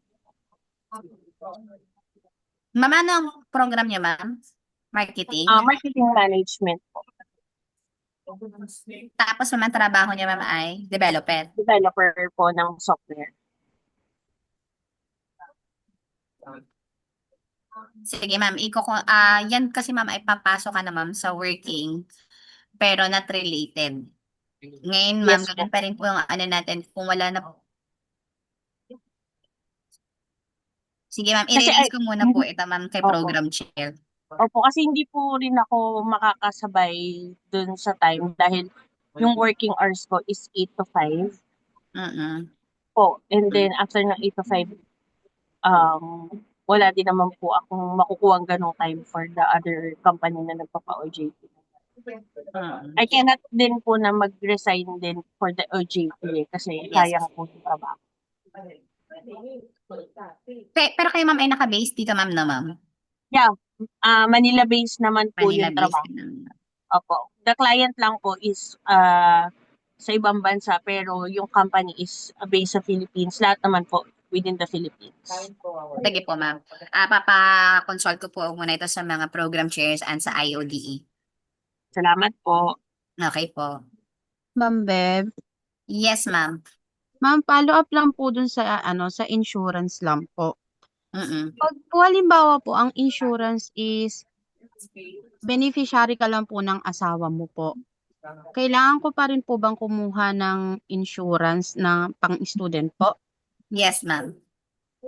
Speaker 15: Ma'am, ano ang program niya, ma'am? Marketing?
Speaker 11: Marketing management po.
Speaker 15: Tapos ma'am, trabaho niya, ma'am, ay developer?
Speaker 11: Developer po ng software.
Speaker 15: Sige, ma'am. Yan kasi, ma'am, ay papasok ka na, ma'am, sa working, pero not related. Ngayon, ma'am,
Speaker 11: Yes,
Speaker 15: ganun pa rin po yung ano natin, kung wala na. Sige, ma'am,
Speaker 11: Kasi
Speaker 15: i-release ko muna po ito, ma'am, kay
Speaker 11: Opo.
Speaker 15: program chair.
Speaker 11: Opo, kasi hindi po rin ako makakasabay dun sa time dahil yung working hours ko is 8 to 5 po. And then after ng 8 to 5, wala din naman po akong makukuha ganong time for the other company na nagpapa-OJT. I cannot din po na mag-resign din for the OJT kasi sayang po yung trabaho.
Speaker 15: Pero kayo, ma'am, ay naka-base dito, ma'am, na, ma'am?
Speaker 11: Yeah, Manila-based naman po yung
Speaker 15: Manila-based
Speaker 11: trabaho. Opo. The client lang po is sa ibang bansa pero yung company is based sa Philippines. Lahat naman po within the Philippines.
Speaker 15: Sige po, ma'am. Papa-consult ko po muna ito sa mga program chairs and sa IODE.
Speaker 11: Salamat po.
Speaker 15: Okay po.
Speaker 3: Ma'am Bev.
Speaker 15: Yes, ma'am.
Speaker 3: Ma'am, follow up lang po dun sa sa insurance lang po. Pag po halimbawa po ang insurance is beneficiary ka lang po ng asawa mo po. Kailangan ko pa rin po bang kumuha ng insurance na pang-student po?
Speaker 15: Yes, ma'am.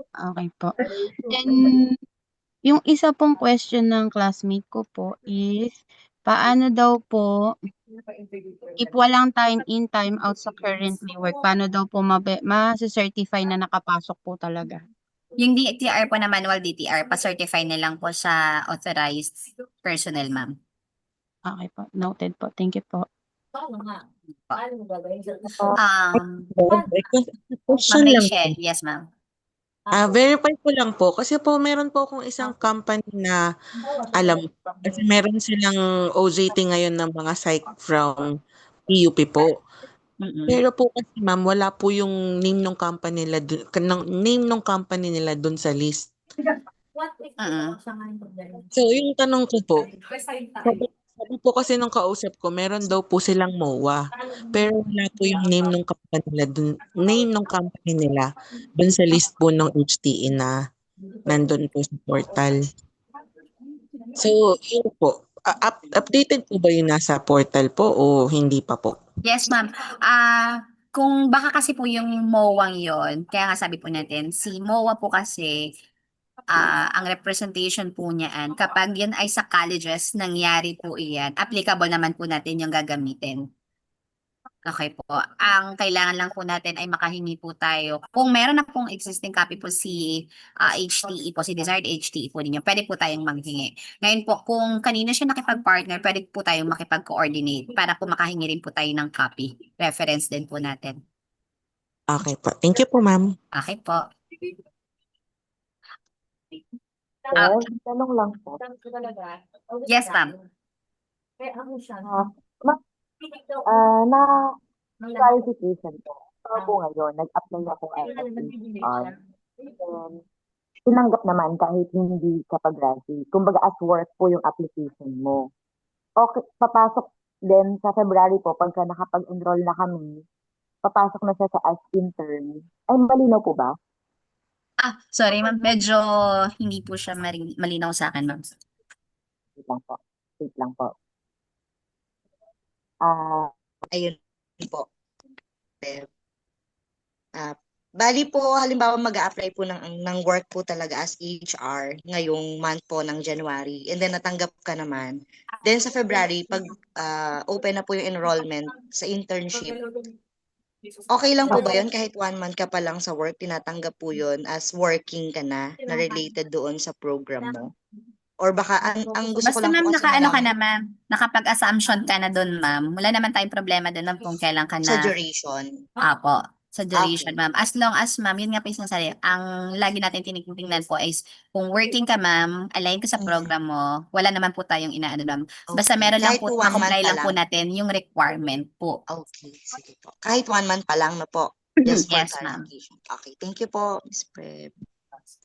Speaker 3: Okay po. Then, yung isa pong question ng classmate ko po is, paano daw po, if walang time in, time out sa currently work, paano daw po ma-certify na nakapasok po talaga?
Speaker 15: Yung DTR po na manual DTR, pa-certify na lang po sa authorized personnel, ma'am.
Speaker 3: Okay po, noted po. Thank you po.
Speaker 21: Question
Speaker 15: Ma'am
Speaker 21: lang
Speaker 15: Rachel,
Speaker 21: po.
Speaker 15: yes ma'am.
Speaker 21: Verify ko lang po kasi po meron po akong isang company na alam kasi meron silang OJT ngayon ng mga psych from PUP po. Pero po kasi ma'am, wala po yung name ng company nila dun sa list. So yung tanong ko po, sabi po kasi nung kausap ko, meron daw po silang MOA. Pero wala po yung name ng company nila dun sa list po ng HTE na nandun po sa portal. So, yun po. Updated po ba yung nasa portal po o hindi pa po?
Speaker 15: Yes, ma'am. Kung baka kasi po yung MOA yon, kaya nga sabi po natin, si MOA po kasi, ang representation po niyan, kapag yan ay sa colleges, nangyari po iyan, applicable naman po natin yung gagamitin. Okay po. Ang kailangan lang po natin ay makahingi po tayo. Kung meron na pong existing copy po si HTE po, si desired HTE po ninyo, pwede po tayong maghingi. Ngayon po, kung kanina siya nakipag-partner, pwede po tayong makipag-coordinate para po makahingi rin po tayo ng copy. Reference din po natin.
Speaker 21: Okay po. Thank you po, ma'am.
Speaker 15: Okay po.
Speaker 6: Tanong lang po.
Speaker 15: Yes, ma'am.
Speaker 6: Na clarification po. Po ngayon, nag-apply ako as HR. And tinanggap naman kahit hindi ka pa-graduate. Kumbaga as work po yung application mo. Okay, papasok din sa February po, pagka nakapag-enroll na kami, papasok na siya sa as intern. Ay, malinaw po ba?
Speaker 15: Sorry ma'am, medyo hindi po siya malinaw sa akin, ma'am.
Speaker 6: Wait lang po. Wait lang po.
Speaker 10: Ayun po. Bali po, halimbawa mag-a-apply po ng work po talaga as HR ngayong month po ng January. And then natanggap ka naman. Then sa February, pag open na po yung enrollment sa internship, okay lang po ba yun? Kahit 1 month ka pa lang sa work, tinatanggap po yun as working ka na related doon sa program mo? Or baka ang gusto ko
Speaker 15: Basta
Speaker 10: lang po
Speaker 15: ma'am,
Speaker 10: kasi
Speaker 15: naka-ano ka
Speaker 10: malaman
Speaker 15: na ma'am, nakapag-assumption ka na doon ma'am. Wala naman tayong problema doon ma'am kung kailan ka
Speaker 10: sa
Speaker 15: na.
Speaker 10: duration.
Speaker 15: Apo, sa duration
Speaker 10: Okay.
Speaker 15: ma'am. As long as ma'am, yun nga po yung sinasabi, ang lagi natin tinitingnan po is kung working ka ma'am, align ka sa program mo, wala naman po tayong inaano ma'am. Basta
Speaker 10: Okay.
Speaker 15: meron lang
Speaker 10: Kahit
Speaker 15: po,
Speaker 10: po 1 month
Speaker 15: ma-comply
Speaker 10: pa
Speaker 15: lang po
Speaker 10: lang.
Speaker 15: natin yung requirement po.
Speaker 10: Okay, sige po. Kahit 1 month pa lang na po. Just for
Speaker 15: Yes ma'am.
Speaker 10: clarification. Okay, thank you po, Ms. Preb.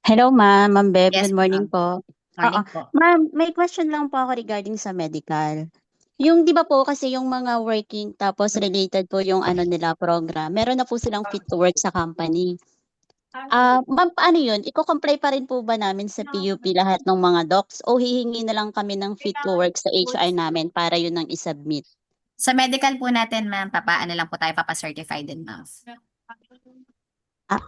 Speaker 23: Hello, ma'am. Ma'am Bev,
Speaker 15: Yes
Speaker 23: good morning
Speaker 15: ma'am.
Speaker 23: po.
Speaker 15: Morning po.
Speaker 23: Ma'am, may question lang po ako regarding sa medical. Yung 'di ba po kasi yung mga working tapos related po yung ano nila program, meron na po silang fit to work sa company. Ma'am, paano yun? Iko-comply pa rin po ba namin sa PUP lahat ng mga docs o hihingi na lang kami ng fit to work sa HR namin para yun ang isubmit?
Speaker 15: Sa medical po natin ma'am, papaano lang po tayo, papa-certify din ma'am.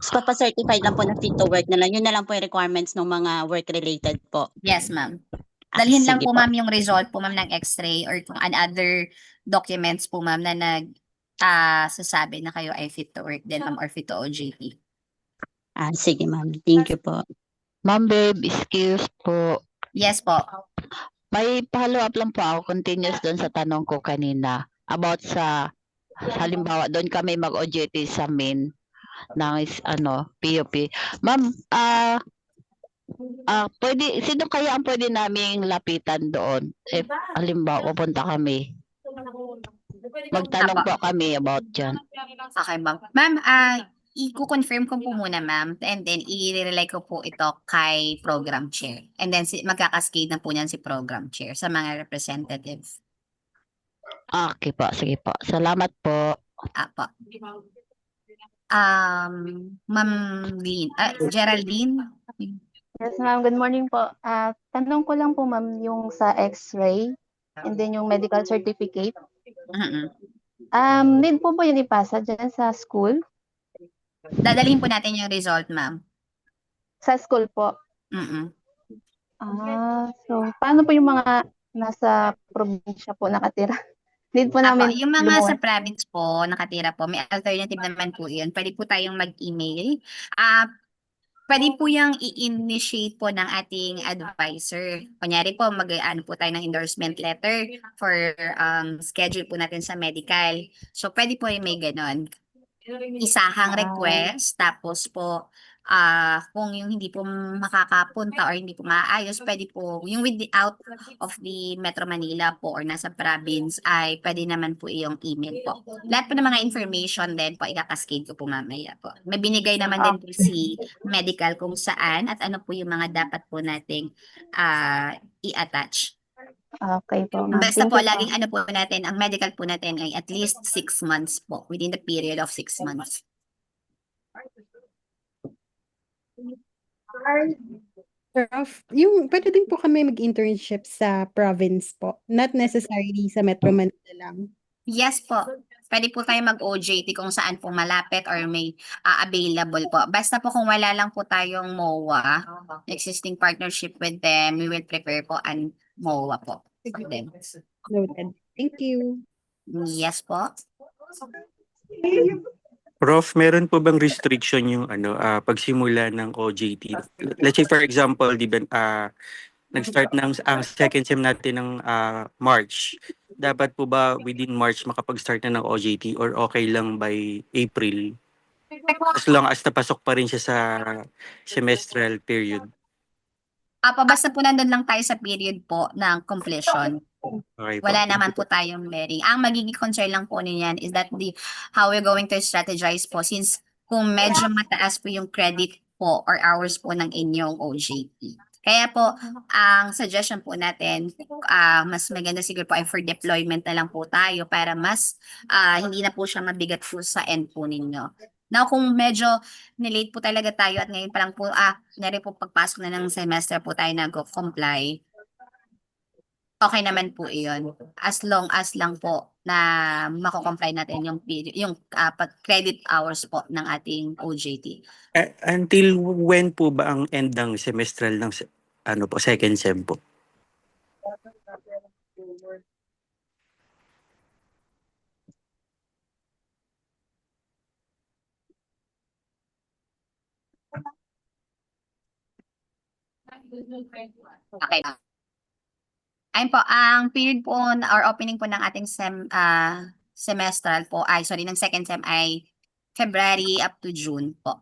Speaker 23: Papa-certified lang po na fit to work na lang. Yun na lang po yung requirements ng mga work-related po.
Speaker 15: Yes ma'am. Dalhin lang
Speaker 23: Sige
Speaker 15: po
Speaker 23: po.
Speaker 15: ma'am yung result po ma'am ng x-ray or kung other documents po ma'am na sasabi na kayo ay fit to work din ma'am or fit to OJT.
Speaker 23: Sige ma'am. Thank you po.
Speaker 19: Ma'am Babe, excuse po.
Speaker 15: Yes po.
Speaker 19: May follow-up lang po ako, continuous doon sa tanong ko kanina about sa halimbawa doon kami mag-OJT sa main ng PUP. Ma'am, pwede, sino kaya ang pwede naming lapitan doon? If halimbawa pupunta kami, magtanong
Speaker 15: Apo.
Speaker 19: po kami about dyan.
Speaker 15: Okay ma'am. Ma'am, i-confirm ko po muna ma'am and then i-relay ko po ito kay program chair. And then magkakascade na po niyan si program chair sa mga representatives.
Speaker 19: Okay po, sige po. Salamat po.
Speaker 15: Apo. Ma'am Geraldine.
Speaker 24: Yes, ma'am. Good morning po. Tanong ko lang po, ma'am, yung sa X-ray and then yung medical certificate. Need po ba yun ipasa dyan sa school?
Speaker 15: Dadalhin po natin yung result, ma'am.
Speaker 24: Sa school po? So, paano po yung mga nasa probinsya po nakatira? Need po namin
Speaker 15: Yung mga sa
Speaker 24: lumuwas.
Speaker 15: province po, nakatira po, may alternative naman po yun. Pwede po tayong mag-email. Pwede po yung i-initiate po ng ating advisor. Kunyari po, mag-ano po tayo ng endorsement letter for schedule po natin sa medical. So, pwede po yung may ganon. Isahang request, tapos po, kung yung hindi po makakapunta or hindi po maayos, pwede po, yung out of the Metro Manila po or nasa province, ay pwede naman po yung email po. Lahat po ng mga information din po, ikakascade ko po mamaya po. May binigay naman din po si medical kung saan at ano po yung mga dapat po nating i-attach.
Speaker 24: Okay po, ma'am.
Speaker 15: Basta
Speaker 24: Thank
Speaker 15: po,
Speaker 24: you po.
Speaker 15: laging ano po natin, ang medical po natin ay at least 6 months po, within the period of 6 months.
Speaker 18: Prof, yung pwede din po kami mag-internship sa province po, not necessarily sa Metro Manila lang.
Speaker 15: Yes po. Pwede po tayo mag-OJT kung saan po malapit or may available po. Basta po kung wala lang po tayong MOA, existing partnership with them, we will prepare po an MOA po. For them.
Speaker 18: Noted. Thank you.
Speaker 15: Yes po.
Speaker 1: Prof, meron po bang restriction yung pagsimula ng OJT? Let's say for example, di ba nag-start ng ang second sem natin ng March. Dapat po ba within March makapag-start na ng OJT or okay lang by April? As long as napasok pa rin siya sa semestral period.
Speaker 15: Basta po nandun lang tayo sa period po ng completion.
Speaker 1: Okay po.
Speaker 15: Wala naman po tayong bearing. Ang magiging concern lang po niyan is that how we're going to strategize po since kung medyo mataas po yung credit po or hours po ng inyong OJT. Kaya po, ang suggestion po natin, mas maganda siguro po ay for deployment na lang po tayo para mas hindi na po siya mabigat po sa end po ninyo. Now, kung medyo nilate po talaga tayo at ngayon pa lang po, nari po pagpasok na ng semester po tayo nag-comply, okay naman po iyon. As long as lang po na mako-comply natin yung credit hours po ng ating OJT.
Speaker 1: Until when po ba ang end ng semestral ng second sem po?
Speaker 15: Okay. Ayun po, ang period po or opening po ng ating semestral po ng second sem ay February up to June po.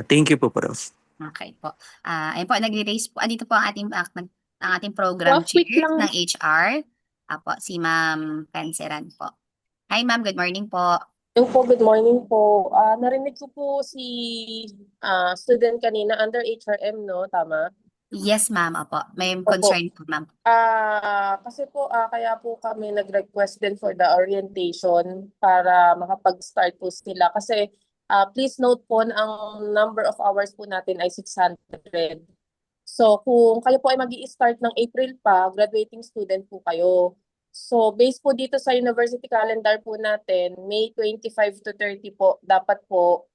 Speaker 1: Thank you po, Prof.
Speaker 15: Okay po. Ayun po, nagre-raise po. Dito po ang ating program
Speaker 9: Prof, wait
Speaker 15: chair
Speaker 9: lang.
Speaker 15: ng HR. Po, si Ma'am Canceran po. Hi Ma'am, good morning po.
Speaker 9: Yung po, good morning po. Narinig ko po si student kanina under HRM, no? Tama?
Speaker 15: Yes ma'am, opo. May
Speaker 9: Opo.
Speaker 15: concern po ma'am.
Speaker 9: Kasi po, kaya po kami nag-request din for the orientation para makapag-start po sila. Kasi please note po, ang number of hours po natin ay 600. So kung kayo po ay mag-i-start ng April pa, graduating student po kayo. So based po dito sa university calendar po natin, May 25 to 30 po, dapat po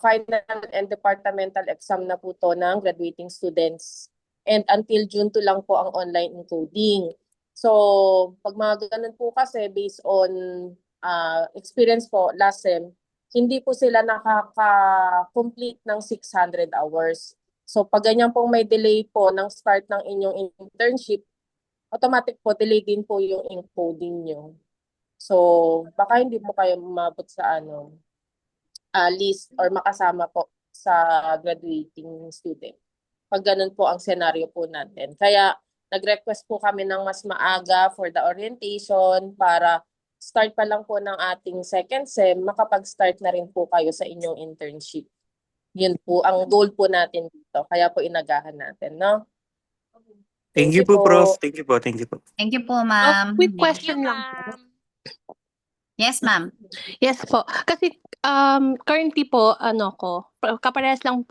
Speaker 9: final and departmental exam na po to ng graduating students. And until June 2 lang po ang online encoding. So pag mga ganun po kasi based on experience po last sem, hindi po sila nakaka-complete ng 600 hours. So pag ganyan pong may delay po ng start ng inyong internship, automatic po delay din po yung encoding nyo. So baka hindi po kayo umabot sa list or makasama po sa graduating student. Pag ganun po ang senaryo po natin. Kaya nag-request po kami ng mas maaga for the orientation para start pa lang po ng ating second sem, makapag-start na rin po kayo sa inyong internship. Yun po ang goal po natin dito. Kaya po inagahan natin, no?
Speaker 1: Thank you po, Prof. Thank you po. Thank you po.
Speaker 15: Thank you po ma'am.
Speaker 9: Quick question lang po.
Speaker 15: Yes ma'am.
Speaker 9: Yes po. Kasi currently po, kaparehas lang